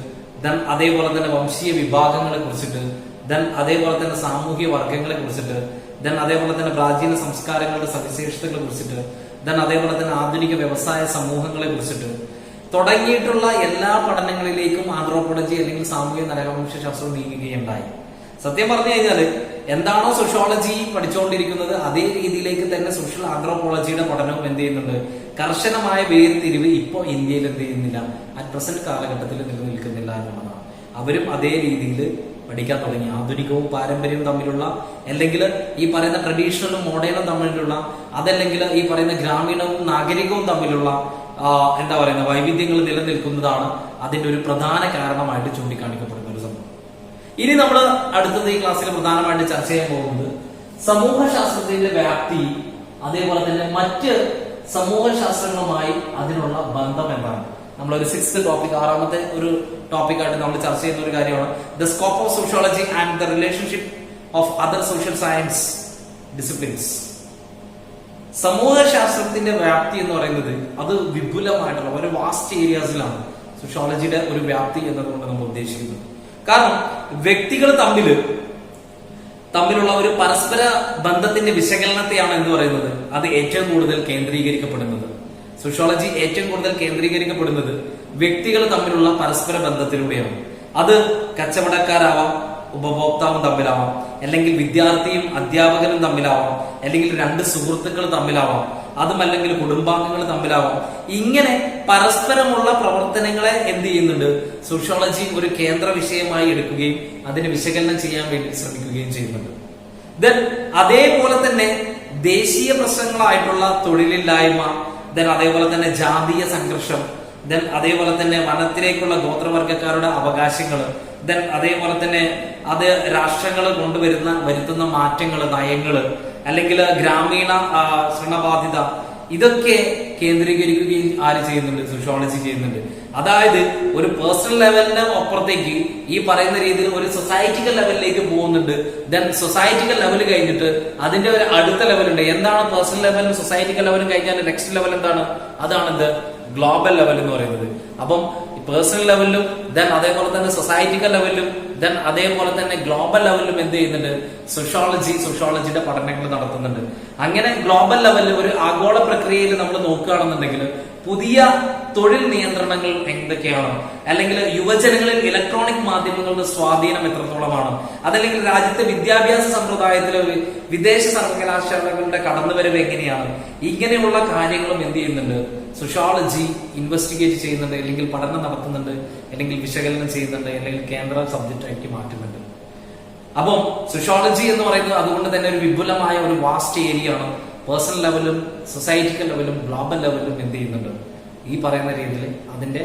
ദെൻ അതേപോലെ തന്നെ വംശീയ വിഭാഗങ്ങളെ കുറിച്ചിട്ട്, ദെൻ അതേപോലെ തന്നെ സാമൂഹിക വർഗങ്ങളെ കുറിച്ചിട്ട്, ദെൻ അതേപോലെ തന്നെ പ്രാചീന സംസ്കാരങ്ങളുടെ സവിശേഷതകളെ കുറിച്ചിട്ട്, ദെൻ അതേപോലെ തന്നെ ആധുനിക വ്യവസായ സമൂഹങ്ങളെ കുറിച്ചിട്ട് തുടങ്ങിയിട്ടുള്ള എല്ലാ പഠനങ്ങളിലേക്കും ആന്ത്രോപോളജി അല്ലെങ്കിൽ സാമൂഹിക നരവംശ ശാസ്ത്രം നീങ്ങുകയുണ്ടായി. സത്യം പറഞ്ഞു കഴിഞ്ഞാല് എന്താണോ സോഷ്യോളജി പഠിച്ചുകൊണ്ടിരിക്കുന്നത് അതേ രീതിയിലേക്ക് തന്നെ സോഷ്യൽ ആന്ത്രോപോളജിയുടെ പഠനവും എന്ത് ചെയ്യുന്നുണ്ട്, കർശനമായ വേർതിരിവ് ഇപ്പോ ഇന്ത്യയിൽ എന്ത് ചെയ്യുന്നില്ല, അറ്റ് പ്രസന്റ് കാലഘട്ടത്തിൽ നിലനിൽക്കുന്നില്ല എന്നുള്ളതാണ്. അവരും അതേ രീതിയിൽ പഠിക്കാൻ തുടങ്ങി. ആധുനികവും പാരമ്പര്യവും തമ്മിലുള്ള, അല്ലെങ്കിൽ ഈ പറയുന്ന ട്രഡീഷണലും മോഡേണും തമ്മിലുള്ള, അതല്ലെങ്കിൽ ഈ പറയുന്ന ഗ്രാമീണവും നാഗരികവും തമ്മിലുള്ള എന്താ പറയുന്ന വൈവിധ്യങ്ങൾ നിലനിൽക്കുന്നതാണ് അതിന്റെ ഒരു പ്രധാന കാരണമായിട്ട് ചൂണ്ടിക്കാണിക്കപ്പെടുന്ന ഒരു സംഭവം. ഇനി നമ്മൾ അടുത്തത് ഈ ക്ലാസ്സിൽ പ്രധാനമായിട്ട് ചർച്ച ചെയ്യാൻ പോകുന്നത് സമൂഹശാസ്ത്രത്തിന്റെ വ്യാപ്തി, അതേപോലെ തന്നെ മറ്റ് സമൂഹശാസ്ത്രങ്ങളുമായി അതിനുള്ള ബന്ധം എന്താണ്. നമ്മളൊരു 6th ടോപ്പിക്, 6ാമത്തെ ഒരു ടോപ്പിക്കായിട്ട് നമ്മൾ ചർച്ച ചെയ്യുന്ന ഒരു കാര്യമാണ് the scope of sociology and the relationship of other social science disciplines. സമൂഹശാസ്ത്രത്തിന്റെ വ്യാപ്തി എന്ന് പറയുന്നത് അത് വിപുലമായിട്ടുള്ള ഒരു വാസ്റ്റ് ഏരിയാസിലാണ് സോഷ്യോളജിയുടെ ഒരു വ്യാപ്തി എന്നതുകൊണ്ട് നമ്മൾ ഉദ്ദേശിക്കുന്നത്. കാരണം വ്യക്തികൾ തമ്മിലുള്ള ഒരു പരസ്പര ബന്ധത്തിന്റെ വിശകലനത്തെയാണ് എന്ന് പറയുന്നത് അത് ഏറ്റവും കൂടുതൽ കേന്ദ്രീകരിക്കപ്പെടുന്നത്. സോഷ്യോളജി ഏറ്റവും കൂടുതൽ കേന്ദ്രീകരിക്കപ്പെടുന്നത് വ്യക്തികൾ തമ്മിലുള്ള പരസ്പര ബന്ധത്തിലൂടെയാണ്. അത് കച്ചവടക്കാരാവാം, ഉപഭോക്താവും തമ്മിലാവാം, അല്ലെങ്കിൽ വിദ്യാർത്ഥിയും അധ്യാപകനും തമ്മിലാവാം, അല്ലെങ്കിൽ 2 സുഹൃത്തുക്കൾ തമ്മിലാവാം, അതുമല്ലെങ്കിൽ കുടുംബാംഗങ്ങൾ തമ്മിലാവാം. ഇങ്ങനെ പരസ്പരമുള്ള പ്രവർത്തനങ്ങളെ എന്ത് ചെയ്യുന്നുണ്ട്, സോഷ്യോളജി ഒരു കേന്ദ്ര വിഷയമായി എടുക്കുകയും അതിനെ വിശകലനം ചെയ്യാൻ വേണ്ടി ശ്രമിക്കുകയും ചെയ്യുന്നുണ്ട്. ദെൻ അതേപോലെ തന്നെ ദേശീയ പ്രശ്നങ്ങളായിട്ടുള്ള തൊഴിലില്ലായ്മ, ദെൻ അതേപോലെ തന്നെ ജാതീയ സംഘർഷം, ദെൻ അതേപോലെ തന്നെ വനത്തിലേക്കുള്ള ഗോത്രവർഗക്കാരുടെ അവകാശങ്ങൾ, ദെൻ അതേപോലെ തന്നെ അത് രാഷ്ട്രങ്ങൾ വരുത്തുന്ന മാറ്റങ്ങൾ, നയങ്ങള്, അല്ലെങ്കിൽ ഗ്രാമീണ ശരണബാധിത, ഇതൊക്കെ കേന്ദ്രീകരിക്കുകയും ആര് ചെയ്യുന്നുണ്ട്, സോഷ്യോളജി ചെയ്യുന്നുണ്ട്. അതായത് ഒരു പേഴ്സണൽ ലെവലിന് അപ്പുറത്തേക്ക് ഈ പറയുന്ന രീതിയിൽ ഒരു സൊസൈറ്റിക്കൽ ലെവലിലേക്ക് പോകുന്നുണ്ട്. ദെൻ സൊസൈറ്റിക്കൽ ലെവൽ കഴിഞ്ഞിട്ട് അതിന്റെ ഒരു അടുത്ത ലെവലുണ്ട്. എന്താണ് പേഴ്സണൽ ലെവലും സൊസൈറ്റിക്കൽ ലെവലും കഴിഞ്ഞാൽ നെക്സ്റ്റ് ലെവൽ എന്താണ്, അതാണെന്ത് ഗ്ലോബൽ ലെവൽ എന്ന് പറയുന്നത്. അപ്പം പേഴ്സണൽ ലെവലിലും ദെൻ അതേപോലെ തന്നെ സൊസൈറ്റിക്കൽ ലെവലിലും ദെൻ അതേപോലെ തന്നെ ഗ്ലോബൽ ലെവലിലും എന്ത് ചെയ്യുന്നുണ്ട്, സോഷ്യോളജിയുടെ പഠനങ്ങൾ നടത്തുന്നുണ്ട്. അങ്ങനെ ഗ്ലോബൽ ലെവലിൽ ഒരു ആഗോള പ്രക്രിയയിൽ നമ്മൾ നോക്കുകയാണെന്നുണ്ടെങ്കിൽ പുതിയ തൊഴിൽ നിയന്ത്രണങ്ങൾ എന്തൊക്കെയാണ്, അല്ലെങ്കിൽ യുവജനങ്ങളിൽ ഇലക്ട്രോണിക് മാധ്യമങ്ങളുടെ സ്വാധീനം എത്രത്തോളമാണ്, അതല്ലെങ്കിൽ രാജ്യത്തെ വിദ്യാഭ്യാസ സമ്പ്രദായത്തിലെ വിദേശ സർവകലാശാലകളുടെ കടന്നുവരവ് എങ്ങനെയാണ്, ഇങ്ങനെയുള്ള കാര്യങ്ങളും എന്ത് ചെയ്യുന്നുണ്ട്, സോഷ്യോളജി ഇൻവെസ്റ്റിഗേറ്റ് ചെയ്യുന്നുണ്ട്, അല്ലെങ്കിൽ പഠനം നടത്തുന്നുണ്ട്, അല്ലെങ്കിൽ വിശകലനം ചെയ്യുന്നുണ്ട്, അല്ലെങ്കിൽ കേന്ദ്ര സബ്ജക്റ്റ് ആക്കി മാറ്റുന്നുണ്ട്. അപ്പം സോഷ്യോളജി എന്ന് പറയുന്നത് അതുകൊണ്ട് തന്നെ ഒരു വിപുലമായ ഒരു വാസ്റ്റ് ഏരിയ ആണ്. പേഴ്സണൽ ലെവലും സൊസൈറ്റിക്കൽ ലെവലും ഗ്ലോബൽ ലെവലും എന്ത് ചെയ്യുന്നുണ്ട്, ഈ പറയുന്ന രീതിയിൽ അതിന്റെ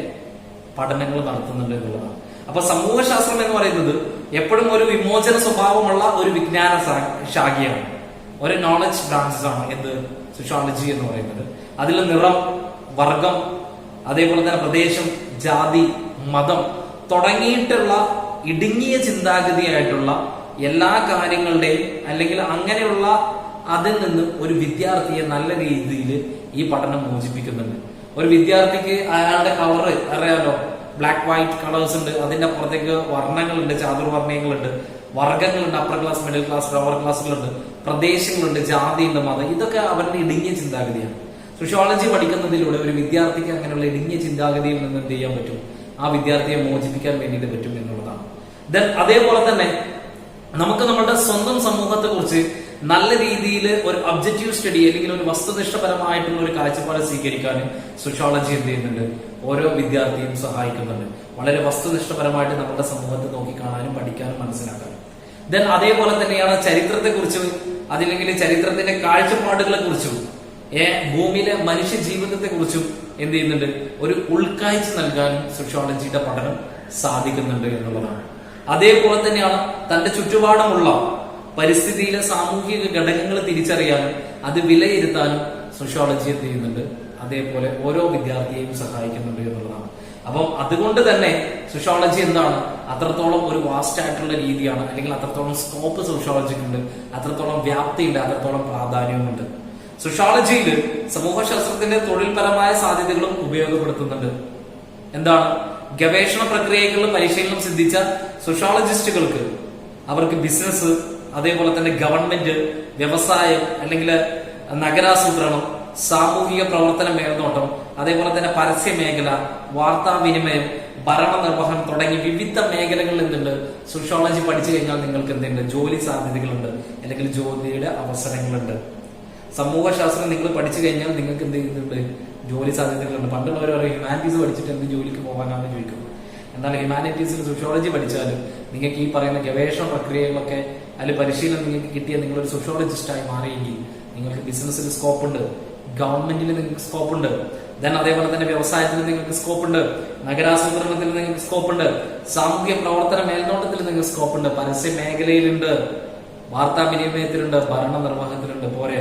പഠനങ്ങൾ നടത്തുന്നുണ്ട് എന്നുള്ളതാണ്. അപ്പൊ സമൂഹശാസ്ത്രം എന്ന് പറയുന്നത് എപ്പോഴും ഒരു വിമോചന സ്വഭാവമുള്ള ഒരു വിജ്ഞാന ശാഖയാണ്, ഒരു നോളജ് ബ്രാഞ്ചസ് ആണ് എന്ത്, സോഷ്യോളജി എന്ന് പറയുന്നത്. അതിൽ നിറം, വർഗം, അതേപോലെ തന്നെ പ്രദേശം, ജാതി, മതം തുടങ്ങിയിട്ടുള്ള ഇടുങ്ങിയ ചിന്താഗതിയായിട്ടുള്ള എല്ലാ കാര്യങ്ങളുടെയും, അല്ലെങ്കിൽ അങ്ങനെയുള്ള അതിൽ നിന്ന് ഒരു വിദ്യാർത്ഥിയെ നല്ല രീതിയിൽ ഈ പഠനം മോചിപ്പിക്കുന്നുണ്ട്. ഒരു വിദ്യാർത്ഥിക്ക് അയാളുടെ കളറ് അറിയാലോ, ബ്ലാക്ക് വൈറ്റ് കളേഴ്സ് ഉണ്ട്, അതിന്റെ അപ്പുറത്തേക്ക് വർണ്ണങ്ങളുണ്ട്, ചാതുർവർണ്ണയങ്ങളുണ്ട്, വർഗ്ഗങ്ങളുണ്ട്, upper class, middle class, lower ക്ലാസ്സുകളുണ്ട്, പ്രദേശങ്ങളുണ്ട്, ജാതിയുണ്ട്, മതം, ഇതൊക്കെ അവരുടെ ഇടുങ്ങിയ ചിന്താഗതിയാണ്. സോഷ്യോളജി പഠിക്കുന്നതിലൂടെ ഒരു വിദ്യാർത്ഥിക്ക് അങ്ങനെയുള്ള ഇടുങ്ങിയ ചിന്താഗതിയിൽ നിന്ന് എന്ത് ചെയ്യാൻ പറ്റും, ആ വിദ്യാർത്ഥിയെ മോചിപ്പിക്കാൻ വേണ്ടിയിട്ട് പറ്റും എന്നുള്ളതാണ്. ദെൻ അതേപോലെ തന്നെ നമുക്ക് നമ്മുടെ സ്വന്തം സമൂഹത്തെ കുറിച്ച് നല്ല രീതിയിൽ ഒരു ഒബ്ജക്റ്റീവ് സ്റ്റഡി, അല്ലെങ്കിൽ ഒരു വസ്തുനിഷ്ഠപരമായിട്ടുള്ള ഒരു കാഴ്ചപ്പാട് സ്വീകരിക്കാനും സോഷ്യോളജി എന്ത് ചെയ്യുന്നുണ്ട്, ഓരോ വിദ്യാർത്ഥിയും സഹായിക്കുന്നുണ്ട്. വളരെ വസ്തുനിഷ്ഠപരമായിട്ട് നമ്മുടെ സമൂഹത്തെ നോക്കിക്കാണാനും പഠിക്കാനും മനസ്സിലാക്കാനും. ദെൻ അതേപോലെ തന്നെയാണ് ചരിത്രത്തെ കുറിച്ചും, അതില്ലെങ്കിൽ ചരിത്രത്തിന്റെ കാഴ്ചപ്പാടുകളെ കുറിച്ചും ഭൂമിയിലെ മനുഷ്യ ജീവിതത്തെ കുറിച്ചും എന്ത് ചെയ്യുന്നുണ്ട്, ഒരു ഉൾക്കാഴ്ച നൽകാനും സോഷ്യോളജിയുടെ പഠനം സാധിക്കുന്നുണ്ട് എന്നുള്ളതാണ്. അതേപോലെ തന്നെയാണ് തന്റെ ചുറ്റുപാടുമുള്ള പരിസ്ഥിതിയിലെ സാമൂഹിക ഘടകങ്ങൾ തിരിച്ചറിയാനും അത് വിലയിരുത്താനും സോഷ്യോളജി എന്ത് ചെയ്യുന്നുണ്ട്, അതേപോലെ ഓരോ വിദ്യാർത്ഥിയെയും സഹായിക്കുന്നുണ്ട് എന്നുള്ളതാണ്. അപ്പം അതുകൊണ്ട് തന്നെ സോഷ്യോളജി എന്താണ്, അത്രത്തോളം ഒരു വാസ്റ്റ് ആയിട്ടുള്ള രീതിയാണ്, അല്ലെങ്കിൽ അത്രത്തോളം സ്കോപ്പ് സോഷ്യോളജിക്കുണ്ട്, അത്രത്തോളം വ്യാപ്തിയുണ്ട്, അത്രത്തോളം പ്രാധാന്യവുമുണ്ട്. സോഷ്യോളജിയിൽ സമൂഹശാസ്ത്രത്തിന്റെ തൊഴിൽപരമായ സാധ്യതകളും ഉപയോഗപ്പെടുത്തുന്നുണ്ട്. എന്താണ്, ഗവേഷണ പ്രക്രിയകളിൽ പരിശീലനം സിദ്ധിച്ച സോഷ്യോളജിസ്റ്റുകൾക്ക് അവർക്ക് ബിസിനസ്, അതേപോലെ തന്നെ ഗവൺമെന്റ്, വ്യവസായം, അല്ലെങ്കിൽ നഗരാസൂത്രണം, സാമൂഹിക പ്രവർത്തന മേൽനോട്ടം, അതേപോലെ തന്നെ പരസ്യ മേഖല, വാർത്താവിനിമയം, ഭരണ നിർവഹണം തുടങ്ങി വിവിധ മേഖലകളിൽ എന്തുണ്ട്, സോഷ്യോളജി പഠിച്ചു കഴിഞ്ഞാൽ നിങ്ങൾക്ക് എന്തുണ്ട്, ജോലി സാധ്യതകളുണ്ട്, അല്ലെങ്കിൽ ജോലിയുടെ അവസരങ്ങളുണ്ട്. സമൂഹശാസ്ത്രം നിങ്ങൾ പഠിച്ചു കഴിഞ്ഞാൽ നിങ്ങൾക്ക് എന്ത് ചെയ്യുന്നുണ്ട്, ജോലി സാധ്യതകളുണ്ട്. പണ്ടുള്ളവർ പറയും ഹ്യൂമാനിറ്റീസ് പഠിച്ചിട്ട് എന്ത് ജോലിക്ക് പോകാനാണെന്ന് ചോദിക്കും. എന്നാൽ ഹ്യൂമാനിറ്റീസിൽ സോഷ്യോളജി പഠിച്ചാലും നിങ്ങൾക്ക് ഈ പറയുന്ന ഗവേഷണ പ്രക്രിയകളൊക്കെ അതിൽ പരിശീലനം നിങ്ങൾക്ക് കിട്ടിയ നിങ്ങളൊരു സോഷ്യോളജിസ്റ്റായി മാറിയെങ്കിൽ നിങ്ങൾക്ക് ബിസിനസ്സിൽ സ്കോപ്പ് ഉണ്ട്, ഗവൺമെന്റിൽ നിങ്ങൾക്ക് സ്കോപ്പ് ഉണ്ട്, ദെൻ അതേപോലെ തന്നെ വ്യവസായത്തിൽ നിങ്ങൾക്ക് സ്കോപ്പ് ഉണ്ട്, നഗരാസൂത്രണത്തിൽ നിങ്ങൾക്ക് സ്കോപ്പ് ഉണ്ട്, സാമൂഹ്യ പ്രവർത്തന മേൽനോട്ടത്തിൽ നിങ്ങൾക്ക് സ്കോപ്പ് ഉണ്ട്, പരസ്യ മേഖലയിലുണ്ട്, വാർത്താവിനിമയത്തിലുണ്ട്, ഭരണ നിർവഹണത്തിലുണ്ട്. പോരെ,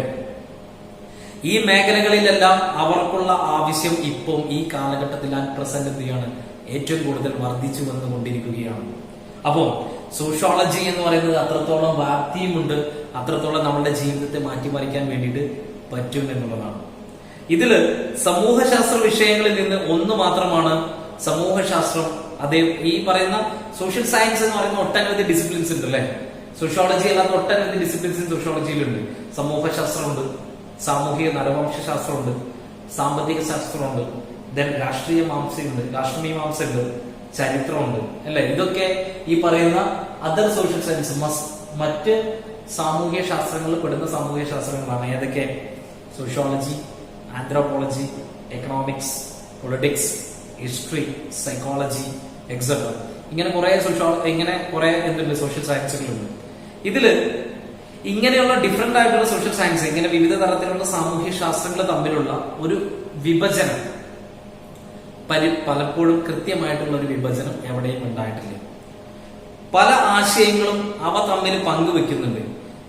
ഈ മേഖലകളിലെല്ലാം അവർക്കുള്ള ആവശ്യം ഇപ്പം ഈ കാലഘട്ടത്തിൽ പ്രസന്റ് എന്ത് ചെയ്യാണ്, ഏറ്റവും കൂടുതൽ വർദ്ധിച്ചു വന്നുകൊണ്ടിരിക്കുകയാണ്. അപ്പോ സോഷ്യോളജി എന്ന് പറയുന്നത് അത്രത്തോളം വ്യാപ്തിയുമുണ്ട്, അത്രത്തോളം നമ്മുടെ ജീവിതത്തെ മാറ്റിമറിക്കാൻ വേണ്ടിയിട്ട് പറ്റും എന്നുള്ളതാണ്. ഇതില് സമൂഹശാസ്ത്ര വിഷയങ്ങളിൽ നിന്ന് ഒന്ന് മാത്രമാണ് സമൂഹശാസ്ത്രം. അതേ ഈ പറയുന്ന സോഷ്യൽ സയൻസ് എന്ന് പറയുന്ന ഒട്ടനവധി ഡിസിപ്ലിൻസ് ഉണ്ട് അല്ലെ. സോഷ്യോളജി അല്ലാത്ത ഒട്ടനവധി ഡിസിപ്ലിൻസ് സോഷ്യോളജിയിലുണ്ട്. സമൂഹശാസ്ത്രമുണ്ട്, സാമൂഹിക നരവംശാസ്ത്രമുണ്ട്, സാമ്പത്തിക ശാസ്ത്രമുണ്ട്, ദെൻ രാഷ്ട്രീയ മീമാംസയുണ്ട്, ചരിത്രമുണ്ട് അല്ലെ. ഇതൊക്കെ ഈ പറയുന്ന അതർ സോഷ്യൽ സയൻസ് മറ്റ് സാമൂഹ്യ ശാസ്ത്രങ്ങളിൽ പെടുന്ന സാമൂഹ്യ ശാസ്ത്രങ്ങളാണ്. ഏതൊക്കെ? Sociology, anthropology, economics, politics, history, psychology etcetera. ഇങ്ങനെ കുറെ എന്തുണ്ട്, സോഷ്യൽ സയൻസുകളുണ്ട്. ഇതില് ഇങ്ങനെയുള്ള ഡിഫറെന്റ് ആയിട്ടുള്ള സോഷ്യൽ സയൻസ്, ഇങ്ങനെ വിവിധ തരത്തിലുള്ള സാമൂഹ്യ ശാസ്ത്രങ്ങൾ തമ്മിലുള്ള ഒരു വിഭജനം പലപ്പോഴും കൃത്യമായിട്ടുള്ള ഒരു വിഭജനം എവിടെയും ഉണ്ടായിട്ടില്ല. പല ആശയങ്ങളും അവ തമ്മിൽ പങ്കുവെക്കുന്നുണ്ട്.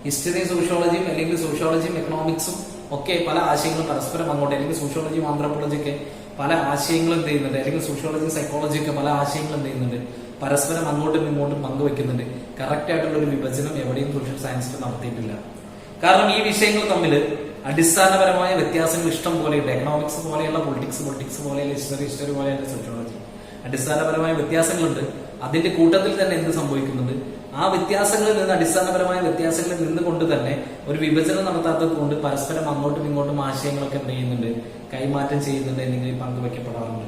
ഹിസ്റ്ററിയും സോഷ്യോളജിയും അല്ലെങ്കിൽ സോഷ്യോളജിയും എക്കണോമിക്സും ഒക്കെ പല ആശയങ്ങളും പരസ്പരം അങ്ങോട്ട്, അല്ലെങ്കിൽ സോഷ്യോളജിയും ആന്ത്രോപോളജി ഒക്കെ പല ആശയങ്ങളും എന്ത് ചെയ്യുന്നുണ്ട്, അല്ലെങ്കിൽ സോഷ്യോളജി സൈക്കോളജി ഒക്കെ പല ആശയങ്ങളും എന്ത് ചെയ്യുന്നുണ്ട്, പരസ്പരം അങ്ങോട്ടും ഇങ്ങോട്ടും പങ്കുവെക്കുന്നുണ്ട്. കറക്റ്റ് ആയിട്ടുള്ള ഒരു വിഭജനം എവിടെയും സോഷ്യൽ സയൻസിൽ നടത്തിയിട്ടില്ല. കാരണം ഈ വിഷയങ്ങൾ തമ്മിൽ അടിസ്ഥാനപരമായ വ്യത്യാസങ്ങൾ ഇഷ്ടം പോലെയുണ്ട്. എക്കണോമിക്സ് പോലെയുള്ള പൊളിറ്റിക്സ് പോലെയുള്ള ഹിസ്റ്ററി പോലെയുള്ള സോഷ്യോളജി അടിസ്ഥാനപരമായ വ്യത്യാസങ്ങളുണ്ട്. അതിന്റെ കൂട്ടത്തിൽ തന്നെ എന്ത് സംഭവിക്കുന്നുണ്ട്, ആ വ്യത്യാസങ്ങളിൽ നിന്ന്, അടിസ്ഥാനപരമായ വ്യത്യാസങ്ങളിൽ നിന്നുകൊണ്ട് തന്നെ ഒരു വിഭജനം നടത്താത്തത് കൊണ്ട് പരസ്പരം അങ്ങോട്ടും ഇങ്ങോട്ടും ആശയങ്ങളൊക്കെ എന്ത് ചെയ്യുന്നുണ്ട്, കൈമാറ്റം ചെയ്യുന്നുണ്ട്, അല്ലെങ്കിൽ പങ്കുവെക്കപ്പെടാറുണ്ട്.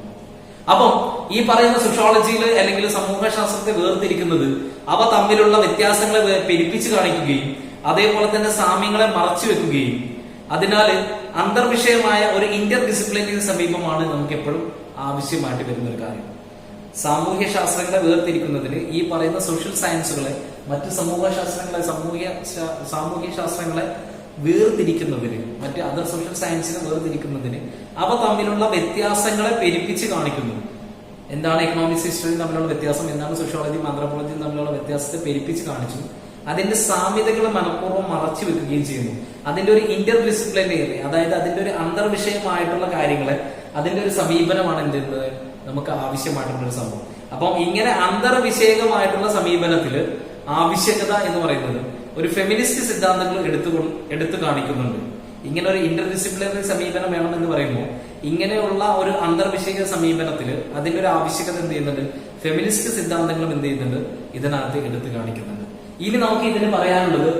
അപ്പം ഈ പറയുന്ന സോഷ്യോളജിയിൽ അല്ലെങ്കിൽ സമൂഹശാസ്ത്രത്തെ വേർതിരിക്കുന്നത് അവ തമ്മിലുള്ള വ്യത്യാസങ്ങളെ പെരുപ്പിച്ച് കാണിക്കുകയും അതേപോലെ തന്നെ സാമ്യങ്ങളെ മറച്ചു വെക്കുകയും, അതിനാൽ അന്തർവിഷയമായ ഒരു ഇന്റർ ഡിസിപ്ലിനറി സമീപമാണ് നമുക്ക് എപ്പോഴും ആവശ്യമായിട്ട് വരുന്ന ഒരു കാര്യം. സാമൂഹ്യ ശാസ്ത്രങ്ങളെ വേർതിരിക്കുന്നതിന് ഈ പറയുന്ന സോഷ്യൽ സയൻസുകളെ മറ്റ് സാമൂഹ്യ ശാസ്ത്രങ്ങളെ വേർതിരിക്കുന്നതിന്, മറ്റ് അതർ സോഷ്യൽ സയൻസിനെ വേർതിരിക്കുന്നതിന് അവ തമ്മിലുള്ള വ്യത്യാസങ്ങളെ പെരുപ്പിച്ച് കാണിക്കുന്നു. എന്താണ് എക്കണോമിക്സ്, ഹിസ്റ്ററിയും തമ്മിലുള്ള വ്യത്യാസം, എന്താണ് സോഷ്യോളജിയും ആന്ത്രോപോളജിയും തമ്മിലുള്ള വ്യത്യാസത്തെ പെരുപ്പിച്ച് കാണിച്ചു. അതിന്റെ സാമ്യതകളെ മനഃപൂർവ്വം മറച്ചു വെക്കുകയും ചെയ്യുന്നു. അതിന്റെ ഒരു ഇന്റർ ഡിസിപ്ലിനറി, അതായത് അതിന്റെ ഒരു അന്തർവിഷയമായിട്ടുള്ള കാര്യങ്ങളെ, അതിന്റെ ഒരു സമീപനമാണ് എന്ത് ചെയ്യുന്നത്, നമുക്ക് ആവശ്യമായിട്ടുള്ള ഒരു സംഭവം. അപ്പം ഇങ്ങനെ അന്തർവിഷയകമായിട്ടുള്ള സമീപനത്തില് ആവശ്യകത എന്ന് പറയുന്നത് ഒരു ഫെമിനിസ്റ്റ് സിദ്ധാന്തങ്ങൾ എടുത്തു കാണിക്കുന്നുണ്ട്. ഇങ്ങനെ ഒരു ഇന്റർ ഡിസിപ്ലിനറി സമീപനം വേണമെന്ന് പറയുമ്പോൾ ഇങ്ങനെയുള്ള ഒരു അന്തർവിഷയ സമീപനത്തില് അതിന്റെ ഒരു ആവശ്യകത എന്ത് ചെയ്യുന്നുണ്ട്, ഫെമിനിസ്റ്റ് സിദ്ധാന്തങ്ങളും എന്ത് ചെയ്യുന്നുണ്ട്, ഇതിനകത്ത് എടുത്തു കാണിക്കുന്നുണ്ട്. ഇനി നമുക്ക് ഇതിന് പറയാനുള്ളത്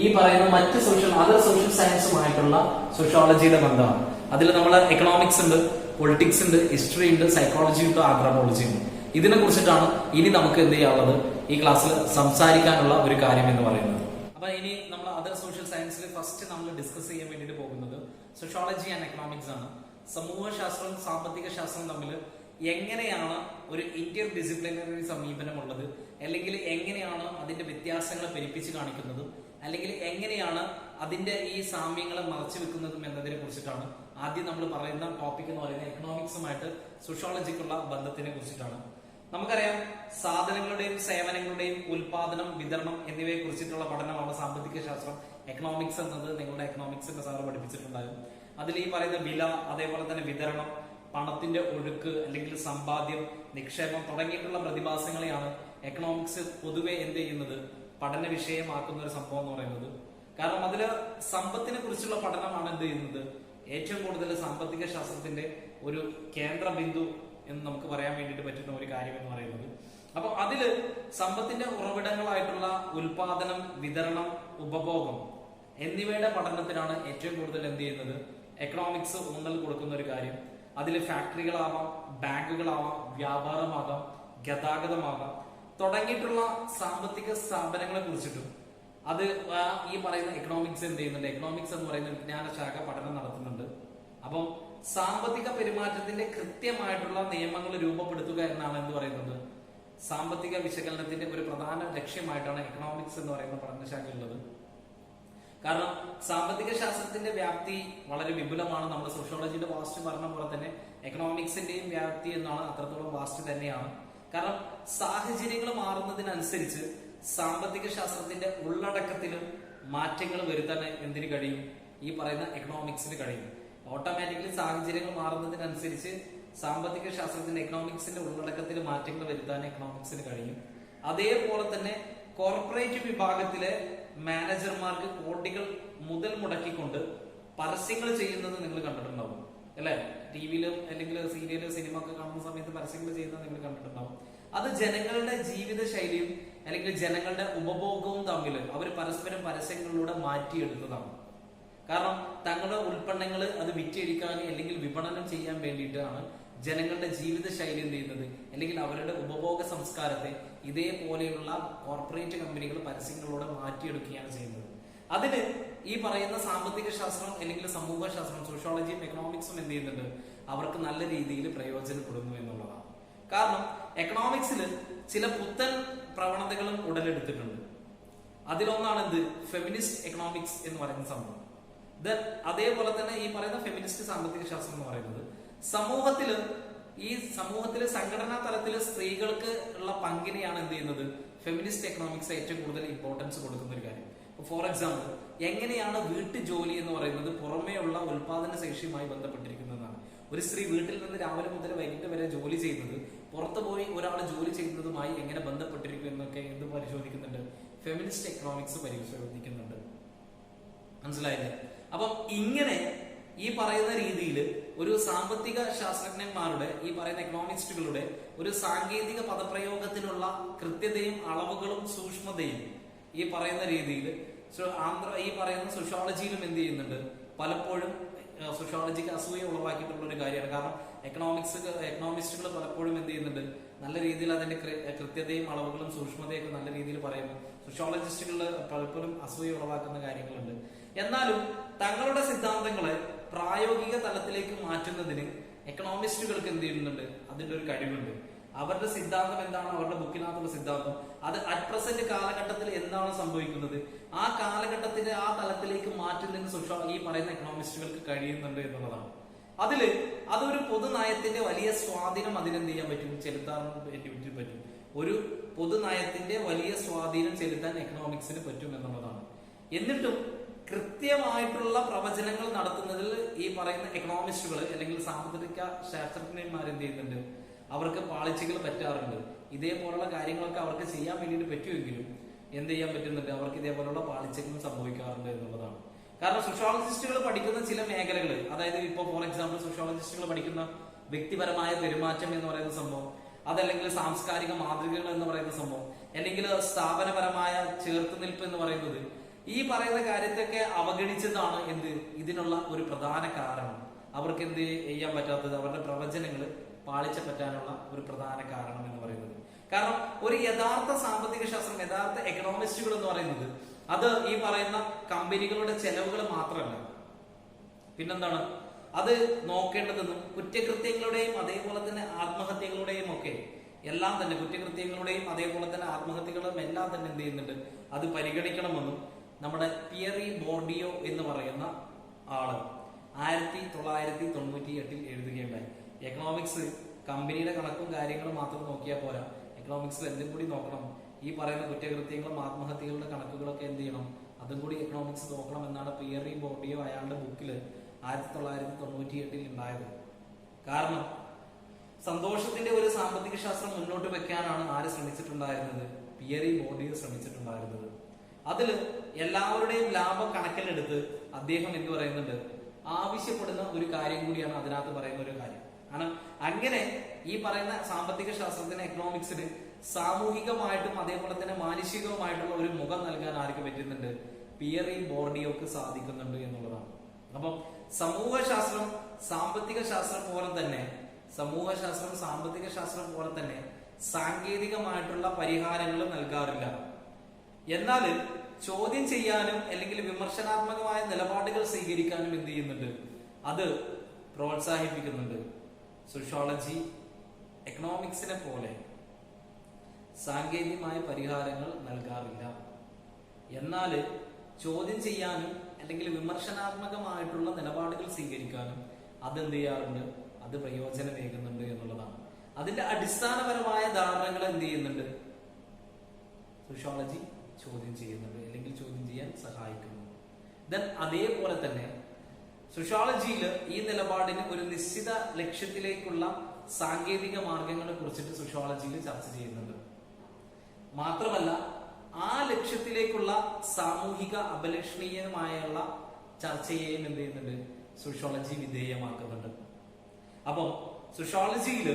ഈ പറയുന്ന മറ്റ് അതർ സോഷ്യൽ സയൻസുമായിട്ടുള്ള സോഷ്യോളജിയുടെ ബന്ധമാണ്. അതിൽ നമ്മൾ എക്കണോമിക്സ് ഉണ്ട്, പൊളിറ്റിക്സ് ഉണ്ട്, ഹിസ്റ്ററി ഉണ്ട്, സൈക്കോളജി ഉണ്ട്, ആന്ത്രോപോളജി ഉണ്ട്. ഇതിനെ കുറിച്ചിട്ടാണ് ഇനി നമുക്ക് എന്ത് ചെയ്യാനുള്ളത്, ഈ ക്ലാസ്സിൽ സംസാരിക്കാനുള്ള ഒരു കാര്യം എന്ന് പറയുന്നത്. അപ്പൊ ഇനി നമ്മൾ അതർ സോഷ്യൽ സയൻസിൽ ഫസ്റ്റ് നമ്മൾ ഡിസ്കസ് ചെയ്യാൻ വേണ്ടിയിട്ട് പോകുന്നത് സോഷ്യോളജി ആൻഡ് എക്കണോമിക്സ് ആണ്. സമൂഹശാസ്ത്രം സാമ്പത്തിക ശാസ്ത്രം തമ്മിൽ എങ്ങനെയാണ് ഒരു ഇന്റർ ഡിസിപ്ലിനറി സമീപനമുള്ളത്, അല്ലെങ്കിൽ എങ്ങനെയാണ് അതിന്റെ വ്യത്യാസങ്ങളെ പെരുപ്പിച്ച് കാണിക്കുന്നത്, അല്ലെങ്കിൽ എങ്ങനെയാണ് അതിന്റെ ഈ സാമ്യങ്ങളെ മറച്ചു വെക്കുന്നതും എന്നതിനെ കുറിച്ചിട്ടാണ് ആദ്യം നമ്മൾ പറയുന്ന ടോപ്പിക് എന്ന് പറയുന്നത്. എക്കണോമിക്സുമായിട്ട് സോഷ്യോളജിക്കുള്ള ബന്ധത്തിനെ കുറിച്ചിട്ടാണ്. നമുക്കറിയാം, സാധനങ്ങളുടെയും സേവനങ്ങളുടെയും ഉൽപാദനം, വിതരണം എന്നിവയെ കുറിച്ചിട്ടുള്ള പഠനമാണ് സാമ്പത്തിക ശാസ്ത്രം. എക്കണോമിക്സ് എന്നത് നിങ്ങളുടെ എക്കണോമിക്സിന്റെ സാറ് പഠിപ്പിച്ചിട്ടുണ്ടാകും. അതിൽ ഈ പറയുന്ന വില, അതേപോലെ തന്നെ വിതരണം, പണത്തിന്റെ ഒഴുക്ക് അല്ലെങ്കിൽ സമ്പാദ്യം, നിക്ഷേപം തുടങ്ങിയിട്ടുള്ള പ്രതിഭാസങ്ങളെയാണ് എക്കണോമിക്സ് പൊതുവെ എന്ത് ചെയ്യുന്നത്, പഠന വിഷയമാക്കുന്ന ഒരു സംഭവം എന്ന് പറയുന്നത്. കാരണം അതില് സമ്പത്തിനെ കുറിച്ചുള്ള പഠനമാണ് എന്ത് ചെയ്യുന്നത്, ഏറ്റവും കൂടുതൽ സാമ്പത്തിക ശാസ്ത്രത്തിന്റെ ഒരു കേന്ദ്ര ബിന്ദു എന്ന് നമുക്ക് പറയാൻ വേണ്ടിയിട്ട് പറ്റുന്ന ഒരു കാര്യം എന്ന് പറയുന്നത്. അപ്പൊ അതില് സമ്പത്തിന്റെ ഉറവിടങ്ങളായിട്ടുള്ള ഉൽപാദനം, വിതരണം, ഉപഭോഗം എന്നിവയുടെ പഠനത്തിനാണ് ഏറ്റവും കൂടുതൽ എന്ത് ചെയ്യുന്നത്, എക്കണോമിക്സ് ഊന്നൽ കൊടുക്കുന്ന ഒരു കാര്യം. അതിൽ ഫാക്ടറികളാവാം, ബാങ്കുകളാവാം, വ്യാപാരമാകാം, ഗതാഗതമാകാം തുടങ്ങിയിട്ടുള്ള സാമ്പത്തിക സ്ഥാപനങ്ങളെ കുറിച്ചിട്ടും അത് ഈ പറയുന്ന എക്കണോമിക്സ് എന്ത് ചെയ്യുന്നുണ്ട്? എക്കണോമിക്സ് എന്ന് പറയുന്ന വിജ്ഞാന ശാഖ പഠനം നടത്തുന്നുണ്ട്. അപ്പം സാമ്പത്തിക പെരുമാറ്റത്തിന്റെ കൃത്യമായിട്ടുള്ള നിയമങ്ങൾ രൂപപ്പെടുത്തുക എന്നാണ് എന്ത് പറയുന്നത്, സാമ്പത്തിക വിശകലനത്തിന്റെ ഒരു പ്രധാന ലക്ഷ്യമായിട്ടാണ് എക്കണോമിക്സ് എന്ന് പറയുന്ന പഠനശാഖ ഉള്ളത്. കാരണം സാമ്പത്തിക ശാസ്ത്രത്തിന്റെ വ്യാപ്തി വളരെ വിപുലമാണ്. നമ്മുടെ സോഷ്യോളജിയുടെ വാസ്റ്റ് പറഞ്ഞ പോലെ തന്നെ എക്കണോമിക്സിന്റെയും വ്യാപ്തി എന്നാണ് അത്രത്തോളം വാസ്റ്റ് തന്നെയാണ്. കാരണം സാഹചര്യങ്ങൾ മാറുന്നതിനനുസരിച്ച് സാമ്പത്തിക ശാസ്ത്രത്തിന്റെ ഉള്ളടക്കത്തിലും മാറ്റങ്ങൾ വരുത്താൻ എന്തിനു കഴിയും? ഈ പറയുന്ന എക്കണോമിക്സിന് കഴിയും. ഓട്ടോമാറ്റിക്കലി സാഹചര്യങ്ങൾ മാറുന്നതിനനുസരിച്ച് സാമ്പത്തിക ശാസ്ത്രത്തിന്റെ എക്കണോമിക്സിന്റെ ഉള്ളടക്കത്തിൽ മാറ്റങ്ങൾ വരുത്താൻ എക്കണോമിക്സിന് കഴിയും. അതേപോലെ തന്നെ കോർപ്പറേറ്റ് വിഭാഗത്തിലെ മാനേജർമാർക്ക് കോടികൾ മുതൽ മുടക്കിക്കൊണ്ട് പരസ്യങ്ങൾ ചെയ്യുന്നത് നിങ്ങൾ കണ്ടിട്ടുണ്ടാവും അല്ലെ? ടിവിയിലും അല്ലെങ്കിൽ സീരിയല്, സിനിമ ഒക്കെ കാണുന്ന സമയത്ത് പരസ്യങ്ങൾ ചെയ്യുന്നത് നിങ്ങൾ കണ്ടിട്ടുണ്ടാവും. അത് ജനങ്ങളുടെ ജീവിത ശൈലിയും അല്ലെങ്കിൽ ജനങ്ങളുടെ ഉപഭോഗവും തമ്മിൽ അവർ പരസ്പരം പരസ്യങ്ങളിലൂടെ മാറ്റിയെടുത്തതാണ്. കാരണം തങ്ങളുടെ ഉൽപ്പന്നങ്ങൾ അത് വിറ്റഴിക്കാൻ അല്ലെങ്കിൽ വിപണനം ചെയ്യാൻ വേണ്ടിയിട്ടാണ് ജനങ്ങളുടെ ജീവിത ശൈലി എന്ത് ചെയ്യുന്നത്, അല്ലെങ്കിൽ അവരുടെ ഉപഭോഗ സംസ്കാരത്തെ ഇതേപോലെയുള്ള കോർപ്പറേറ്റ് കമ്പനികൾ പരസ്യങ്ങളിലൂടെ മാറ്റിയെടുക്കുകയാണ് ചെയ്യുന്നത്. അതിന് ഈ പറയുന്ന സാമ്പത്തിക ശാസ്ത്രം അല്ലെങ്കിൽ സമൂഹ ശാസ്ത്രം, സോഷ്യോളജിയും എക്കണോമിക്സും എന്ത് ചെയ്യുന്നുണ്ട്, അവർക്ക് നല്ല രീതിയിൽ പ്രയോജനപ്പെടുന്നു എന്നുള്ളതാണ്. കാരണം എക്കണോമിക്സിൽ ചില പുത്തൻ പ്രവണതകളും ഉടലെടുത്തിട്ടുണ്ട്. അതിലൊന്നാണ് എന്ത്, ഫെമിനിസ്റ്റ് എക്കണോമിക്സ് എന്ന് പറയുന്ന സംഭവം. അതേപോലെ തന്നെ ഈ പറയുന്ന ഫെമിനിസ്റ്റ് സാമ്പത്തിക ശാസ്ത്രം എന്ന് പറയുന്നത് സമൂഹത്തില് സംഘടനാ തലത്തില് സ്ത്രീകൾക്ക് ഉള്ള പങ്കിനെയാണ് എന്ത് ചെയ്യുന്നത്, ഫെമിനിസ്റ്റ് എക്കണോമിക്സ് ഏറ്റവും കൂടുതൽ ഇമ്പോർട്ടൻസ് കൊടുക്കുന്ന ഒരു കാര്യം. ഫോർ എക്സാമ്പിൾ, എങ്ങനെയാണ് വീട്ടു ജോലി എന്ന് പറയുന്നത് പുറമേയുള്ള ഉൽപാദന ശേഷിയുമായി ബന്ധപ്പെട്ടിരിക്കുന്നതാണ്. ഒരു സ്ത്രീ വീട്ടിൽ നിന്ന് രാവിലെ മുതൽ വൈകിട്ട് വരെ ജോലി ചെയ്യുന്നത് പുറത്തു പോയി ഒരാൾ ജോലി ചെയ്യുന്നതുമായി എങ്ങനെ ബന്ധപ്പെട്ടിരിക്കും എന്നൊക്കെ എന്ത് പരിശോധിക്കുന്നുണ്ട്, ഫെമിനിസ്റ്റ് എക്കണോമിക്സ് പരിശോധിക്കുന്നുണ്ട്. മനസ്സിലായില്ലേ? അപ്പം ഇങ്ങനെ ഈ പറയുന്ന രീതിയിൽ ഒരു സാമ്പത്തിക ശാസ്ത്രജ്ഞന്മാരുടെ, ഈ പറയുന്ന എക്കണോമിസ്റ്റുകളുടെ ഒരു സാങ്കേതിക പദപ്രയോഗത്തിനുള്ള കൃത്യതയും അളവുകളും സൂക്ഷ്മതയും ഈ പറയുന്ന രീതിയിൽ ഈ പറയുന്ന സോഷ്യോളജിയിലും എന്ത് ചെയ്യുന്നുണ്ട്, പലപ്പോഴും സോഷ്യോളജിക്ക് അസൂയ ഉളവാക്കിയിട്ടുള്ള ഒരു കാര്യമാണ്. കാരണം എക്കണോമിസ്റ്റുകൾ പലപ്പോഴും എന്ത് ചെയ്യുന്നുണ്ട്, നല്ല രീതിയിൽ അതിന്റെ കൃത്യതയും അളവുകളും സൂക്ഷ്മതയും ഒക്കെ നല്ല രീതിയിൽ പറയുന്നു. സോഷ്യോളജിസ്റ്റുകൾ പലപ്പോഴും അസൂയ ഉളവാക്കുന്ന കാര്യങ്ങളുണ്ട്. എന്നാലും തങ്ങളുടെ സിദ്ധാന്തങ്ങളെ പ്രായോഗിക തലത്തിലേക്ക് മാറ്റുന്നതിന് എക്കണോമിസ്റ്റുകൾക്ക് എന്ത് ചെയ്യുന്നുണ്ട്, അതിന്റെ ഒരു കഴിവുണ്ട്. അവരുടെ സിദ്ധാന്തം എന്താണ്, അവരുടെ ബുക്കിനകത്തുള്ള സിദ്ധാന്തം, അത് അറ്റ് പ്രസന്റ് കാലഘട്ടത്തിൽ എന്താണ് സംഭവിക്കുന്നത്, ആ കാലഘട്ടത്തിന്റെ ആ തലത്തിലേക്ക് മാറ്റുന്നതിന് ഈ പറയുന്ന എക്കണോമിസ്റ്റുകൾക്ക് കഴിയുന്നുണ്ട് എന്നുള്ളതാണ്. അതൊരു പൊതുനയത്തിന്റെ വലിയ സ്വാധീനം അതിനെന്ത് ചെയ്യാൻ പറ്റും, ചെലുത്താൻ പറ്റും. ഒരു പൊതുനയത്തിന്റെ വലിയ സ്വാധീനം ചെലുത്താൻ എക്കണോമിക്സിന് പറ്റും എന്നുള്ളതാണ്. എന്നിട്ടും കൃത്യമായിട്ടുള്ള പ്രവചനങ്ങൾ നടത്തുന്നതിൽ ഈ പറയുന്ന എക്കണോമിസ്റ്റുകൾ അല്ലെങ്കിൽ സാമ്പത്തിക ശാസ്ത്രജ്ഞന്മാർ എന്ത് ചെയ്യുന്നുണ്ട്, അവർക്ക് പാളിച്ചകൾ പറ്റാറുണ്ട്. ഇതേപോലുള്ള കാര്യങ്ങളൊക്കെ അവർക്ക് ചെയ്യാൻ വേണ്ടിയിട്ട് പറ്റുമെങ്കിലും എന്ത് ചെയ്യാൻ പറ്റുന്നുണ്ട്, അവർക്ക് ഇതേപോലുള്ള പാളിച്ചകളും സംഭവിക്കാറുണ്ട് എന്നുള്ളതാണ്. കാരണം സോഷ്യോളജിസ്റ്റുകൾ പഠിക്കുന്ന ചില മേഖലകൾ, അതായത് ഇപ്പൊ ഫോർ എക്സാമ്പിൾ സോഷ്യോളജിസ്റ്റുകൾ പഠിക്കുന്ന വ്യക്തിപരമായ പെരുമാറ്റം എന്ന് പറയുന്ന സംഭവം, അതല്ലെങ്കിൽ സാംസ്കാരിക മാതൃകകൾ എന്ന് പറയുന്ന സംഭവം, അല്ലെങ്കിൽ സ്ഥാപനപരമായ ചേർത്തുനിൽപ്പ് എന്ന് പറയുന്നത്, ഈ പറയുന്ന കാര്യത്തൊക്കെ അവഗണിച്ചതാണ് ഇതിനുള്ള ഒരു പ്രധാന കാരണം. അവർക്ക് എന്ത് ചെയ്യാൻ പറ്റാത്തത്, അവരുടെ പ്രവചനങ്ങൾ പാളിച്ച പറ്റാനുള്ള ഒരു പ്രധാന കാരണം എന്ന് പറയുന്നത്. കാരണം ഒരു യഥാർത്ഥ സാമ്പത്തിക ശാസ്ത്രം, യഥാർത്ഥ എക്കണോമിസ്റ്റുകൾ എന്ന് പറയുന്നത് അത് ഈ പറയുന്ന കമ്പനികളുടെ ചെലവുകൾ മാത്രമല്ല, പിന്നെന്താണ് അത് നോക്കേണ്ടതെന്നും കുറ്റകൃത്യങ്ങളുടെയും അതേപോലെ തന്നെ ആത്മഹത്യകളുടെയും ഒക്കെ എല്ലാം തന്നെ, കുറ്റകൃത്യങ്ങളുടെയും അതേപോലെ തന്നെ ആത്മഹത്യകളും എല്ലാം തന്നെ എന്ത് ചെയ്യുന്നുണ്ട്, അത് പരിഗണിക്കണമെന്നും നമ്മുടെ പിയറി ബോർഡിയോ എന്ന് പറയുന്ന ആള് 1998 എഴുതുകയുണ്ടായി. എക്കണോമിക്സ് കമ്പനിയുടെ കണക്കും കാര്യങ്ങളും മാത്രം നോക്കിയാൽ പോരാ, എക്കണോമിക്സിൽ എന്തും കൂടി നോക്കണം. ഈ പറയുന്ന കുറ്റകൃത്യങ്ങളും ആത്മഹത്യകളുടെ കണക്കുകളൊക്കെ എന്ത് ചെയ്യണം, അതും കൂടി എക്കണോമിക്സ് നോക്കണം എന്നാണ് പിയറി ബോർഡിയോ അയാളുടെ ബുക്കിൽ 1998 ഉണ്ടായത്. കാരണം സന്തോഷത്തിന്റെ ഒരു സാമ്പത്തിക ശാസ്ത്രം മുന്നോട്ട് വെക്കാനാണ് ആര് ശ്രമിച്ചിട്ടുണ്ടായിരുന്നത്, പിയറി ബോർഡിയോ ശ്രമിച്ചിട്ടുണ്ടായിരുന്നത്. അതിൽ എല്ലാവരുടെയും ലാഭം കണക്കിലെടുത്ത് അദ്ദേഹം എന്ത് പറയുന്നുണ്ട്, ആവശ്യപ്പെടുന്ന ഒരു കാര്യം കൂടിയാണ് അതിനകത്ത് പറയുന്ന ഒരു കാര്യം. കാരണം അങ്ങനെ ഈ പറയുന്ന സാമ്പത്തിക ശാസ്ത്രത്തിന്, എക്കണോമിക്സിന് സാമൂഹികമായിട്ടും അതേപോലെ തന്നെ മാനുഷികവുമായിട്ടുള്ള ഒരു മുഖം നൽകാൻ ആർക്ക് പറ്റുന്നുണ്ട്, പിയറി ബോർഡിയോക്ക് സാധിക്കുന്നുണ്ട് എന്നുള്ളതാണ്. അപ്പം സമൂഹശാസ്ത്രം സാമ്പത്തിക ശാസ്ത്രം പോലെ തന്നെ സാങ്കേതികമായിട്ടുള്ള പരിഹാരങ്ങൾ നൽകാറില്ല. എന്നാൽ ചോദ്യം ചെയ്യാനും അല്ലെങ്കിൽ വിമർശനാത്മകമായ നിലപാടുകൾ സ്വീകരിക്കാനും എന്ത് ചെയ്യുന്നുണ്ട്, അത് പ്രോത്സാഹിപ്പിക്കുന്നുണ്ട്. സോഷ്യോളജി എക്കണോമിക്സിനെ പോലെ സാങ്കേതികമായ പരിഹാരങ്ങൾ നൽകാറില്ല. എന്നാൽ ചോദ്യം ചെയ്യാനും അല്ലെങ്കിൽ വിമർശനാത്മകമായിട്ടുള്ള നിലപാടുകൾ സ്വീകരിക്കാനും അതെന്ത് ചെയ്യാറുണ്ട്, അത് പ്രയോജനമേകുന്നുണ്ട് എന്നുള്ളതാണ്. അതിന്റെ അടിസ്ഥാനപരമായ ധാരണകൾ എന്ത് ചെയ്യുന്നുണ്ട്, സോഷ്യോളജി ചോദ്യം ചെയ്യുന്നുണ്ട് അല്ലെങ്കിൽ ചോദ്യം ചെയ്യാൻ സഹായിക്കുന്നു. ദെൻ അതേപോലെ തന്നെ സോഷ്യോളജിയിൽ ഈ നിലപാടിന് ഒരു നിശ്ചിത ലക്ഷ്യത്തിലേക്കുള്ള സാങ്കേതിക മാർഗങ്ങളെ കുറിച്ചിട്ട് സോഷ്യോളജിയിൽ ചർച്ച ചെയ്യുന്നുണ്ട്. മാത്രമല്ല ആ ലക്ഷ്യത്തിലേക്കുള്ള സാമൂഹിക അപലഷണീയമായുള്ള ചർച്ചയെയും എന്ത് ചെയ്യുന്നുണ്ട്, സോഷ്യോളജി വിധേയമാക്കുന്നുണ്ട്. അപ്പം സോഷ്യോളജിയിൽ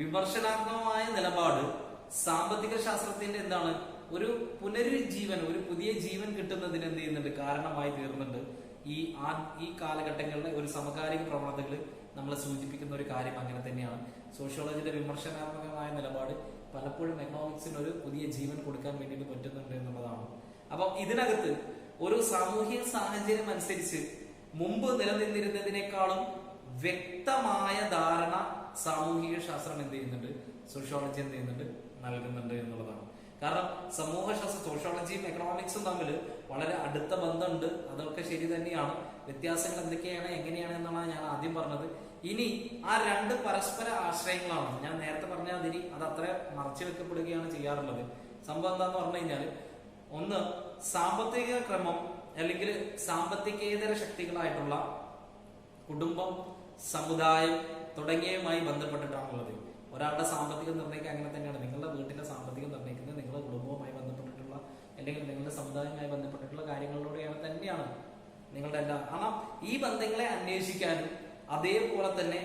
വിമർശനാത്മകമായ നിലപാട് സാമ്പത്തിക ശാസ്ത്രത്തിന്റെ എന്താണ്, ഒരു പുനരുജ്ജീവൻ, ഒരു പുതിയ ജീവൻ കിട്ടുന്നതിന് എന്ത് ചെയ്യുന്നുണ്ട്, കാരണമായി തീർന്നുണ്ട്. ഈ കാലഘട്ടങ്ങളിലെ ഒരു സമകാലിക പ്രവണതകൾ നമ്മളെ സൂചിപ്പിക്കുന്ന ഒരു കാര്യം അങ്ങനെ തന്നെയാണ്. സോഷ്യോളജിയുടെ വിമർശനാത്മകമായ നിലപാട് പലപ്പോഴും എക്കണോമിക്സിന് ഒരു പുതിയ ജീവൻ കൊടുക്കാൻ വേണ്ടിയിട്ട് പറ്റുന്നുണ്ട് എന്നുള്ളതാണ്. അപ്പം ഇതിനകത്ത് ഒരു സാമൂഹിക സാഹചര്യം അനുസരിച്ച് മുമ്പ് നിലനിന്നിരുന്നതിനേക്കാളും വ്യക്തമായ ധാരണ സാമൂഹിക ശാസ്ത്രം എന്ത് ചെയ്യുന്നുണ്ട്, സോഷ്യോളജി എന്ത് ചെയ്യുന്നുണ്ട്, നൽകുന്നുണ്ട് എന്നുള്ളതാണ്. കാരണം സമൂഹശാസ്ത്രം, സോഷ്യോളജിയും എക്കണോമിക്സും തമ്മിൽ വളരെ അടുത്ത ബന്ധമുണ്ട്. അതൊക്കെ ശരി തന്നെയാണ്. വ്യത്യാസങ്ങൾ എന്തൊക്കെയാണ്, എങ്ങനെയാണ് എന്നുള്ളതാണ് ഞാൻ ആദ്യം പറഞ്ഞത്. ഇനി ആ രണ്ട് പരസ്പര ആശ്രയങ്ങളാണ്. ഞാൻ നേരത്തെ പറഞ്ഞ അതിന് അത് അത്ര മറച്ചു വെക്കപ്പെടുകയാണ് ചെയ്യാറുള്ളത്. സംഭവം എന്താന്ന് പറഞ്ഞു കഴിഞ്ഞാൽ, ഒന്ന് സാമ്പത്തിക ക്രമം അല്ലെങ്കിൽ സാമ്പത്തികേതര ശക്തികളായിട്ടുള്ള കുടുംബം, സമുദായം തുടങ്ങിയവയുമായി ബന്ധപ്പെട്ടിട്ടാണുള്ളത്. ഒരാളുടെ സാമ്പത്തികം നിർണ്ണയിക്കുക അങ്ങനെ തന്നെയാണ്. നിങ്ങളുടെ വീട്ടിലെ സാമ്പത്തികം നിർണ്ണയിക്കുന്നത് നിങ്ങളുടെ കുടുംബവുമായി ബന്ധപ്പെട്ടിട്ടുള്ള അല്ലെങ്കിൽ നിങ്ങളുടെ സമുദായവുമായി ബന്ധപ്പെട്ടിട്ടുള്ള കാര്യങ്ങളിലൂടെയാണ് തന്നെയാണ് നിങ്ങളുടെ എല്ലാ. കാരണം ഈ ബന്ധങ്ങളെ അന്വേഷിക്കാനും അതേപോലെ തന്നെ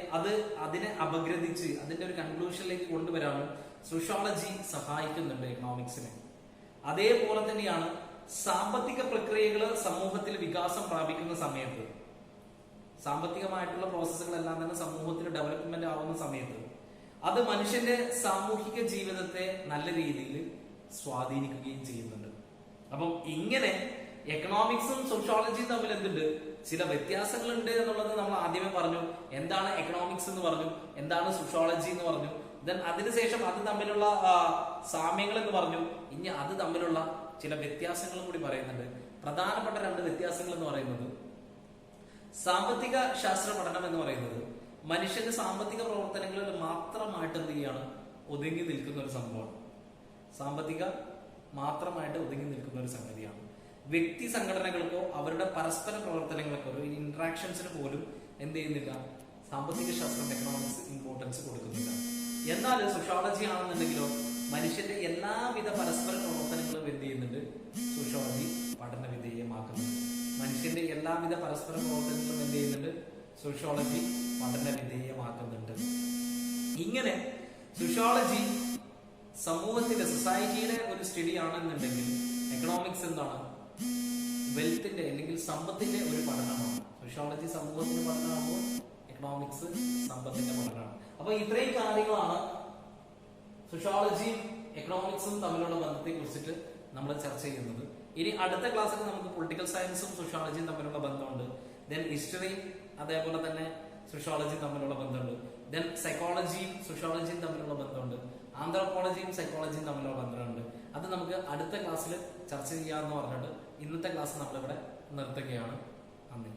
അതിനെ അപഗ്രഥിച്ച് അതിന്റെ ഒരു കൺക്ലൂഷനിലേക്ക് കൊണ്ടുവരാനും സോഷ്യോളജി സഹായിക്കുന്നുണ്ട് എക്കണോമിക്സിനെ. അതേപോലെ തന്നെയാണ് സാമ്പത്തിക പ്രക്രിയകൾ സമൂഹത്തിൽ വികാസം പ്രാപിക്കുന്ന സമയത്ത്, സാമ്പത്തികമായിട്ടുള്ള പ്രോസസ്സുകളെല്ലാം തന്നെ സമൂഹത്തിൽ ഡെവലപ്മെന്റ് ആവുന്ന സമയത്ത് അത് മനുഷ്യന്റെ സാമൂഹിക ജീവിതത്തെ നല്ല രീതിയിൽ സ്വാധീനിക്കുകയും ചെയ്യുന്നുണ്ട്. അപ്പം ഇങ്ങനെ എക്കണോമിക്സും സോഷ്യോളജിയും തമ്മിൽ എന്തുണ്ട്, ചില വ്യത്യാസങ്ങളുണ്ട് എന്നുള്ളത് നമ്മൾ ആദ്യമേ പറഞ്ഞു. എന്താണ് എക്കണോമിക്സ് എന്ന് പറഞ്ഞു, എന്താണ് സോഷ്യോളജി എന്ന് പറഞ്ഞു. ദെൻ അതിനുശേഷം അത് തമ്മിലുള്ള സാമ്യങ്ങൾ എന്ന് പറഞ്ഞു. ഇനി അത് തമ്മിലുള്ള ചില വ്യത്യാസങ്ങളും കൂടി പറയുന്നുണ്ട്. പ്രധാനപ്പെട്ട രണ്ട് വ്യത്യാസങ്ങൾ എന്ന് പറയുന്നത്, സാമ്പത്തിക ശാസ്ത്ര പഠനം എന്ന് പറയുന്നത് മനുഷ്യന്റെ സാമ്പത്തിക പ്രവർത്തനങ്ങളിൽ മാത്രമായിട്ട് എന്ത് ചെയ്യാണ്, ഒതുങ്ങി നിൽക്കുന്ന ഒരു സംഭവമാണ്. സാമ്പത്തിക മാത്രമായിട്ട് ഒതുങ്ങി നിൽക്കുന്ന ഒരു സംഗതിയാണ്. വ്യക്തി സംഘടനകൾക്കോ അവരുടെ പരസ്പര പ്രവർത്തനങ്ങൾക്കോ ഒരു ഇന്ററാക്ഷൻസിന് പോലും എന്ത് ചെയ്യുന്നില്ല, സാമ്പത്തിക ശാസ്ത്രം എക്കണോമിക്സ് ഇമ്പോർട്ടൻസ് കൊടുക്കുന്നില്ല. എന്നാൽ സോഷ്യോളജി ആണെന്നുണ്ടെങ്കിലോ മനുഷ്യന്റെ എല്ലാവിധ പരസ്പര പ്രവർത്തനങ്ങളും എന്ത് ചെയ്യുന്നുണ്ട്, സോഷ്യോളജി പഠന വിധേയമാക്കുന്നുണ്ട്. മനുഷ്യന്റെ എല്ലാവിധ പരസ്പര പ്രവർത്തനങ്ങളും എന്ത് ചെയ്യുന്നുണ്ട്, സോഷ്യോളജി പഠന വിധേയമാക്കുന്നുണ്ട്. ഇങ്ങനെ സോഷ്യോളജി സമൂഹത്തിന്റെ, സൊസൈറ്റിയുടെ ഒരു സ്റ്റഡി ആണെന്നുണ്ടെങ്കിൽ എക്കണോമിക്സ് എന്താണ്, വെൽത്തിന്റെ അല്ലെങ്കിൽ സമ്പത്തിന്റെ ഒരു പഠനമാണ്. സോഷ്യോളജി സമൂഹത്തിന്റെ പഠനമാകുമ്പോൾ എക്കണോമിക്സ് സമ്പത്തിന്റെ പഠനമാണ്. അപ്പൊ ഇത്രയും കാര്യങ്ങളാണ് സോഷ്യോളജിയും എക്കണോമിക്സും തമ്മിലുള്ള ബന്ധത്തെ കുറിച്ചിട്ട് നമ്മൾ ചർച്ച ചെയ്യുന്നത്. ഇനി അടുത്ത ക്ലാസ്സിൽ നമുക്ക് പൊളിറ്റിക്കൽ സയൻസും സോഷ്യോളജിയും തമ്മിലുള്ള ബന്ധമുണ്ട്. ദെൻ ഹിസ്റ്ററിയും അതേപോലെ തന്നെ സോഷ്യോളജിയും തമ്മിലുള്ള ബന്ധമുണ്ട്. ദെൻ സൈക്കോളജിയും സോഷ്യോളജിയും തമ്മിലുള്ള ബന്ധമുണ്ട്. ആന്ത്രോപോളജിയും സൈക്കോളജിയും തമ്മിലുള്ള ബന്ധമുണ്ട്. അത് നമുക്ക് അടുത്ത ക്ലാസ്സിൽ ചർച്ച ചെയ്യാമെന്ന് പറഞ്ഞിട്ട് ഇന്നത്തെ ക്ലാസ് നമ്മളിവിടെ നിർത്തുകയാണ്. നന്ദി.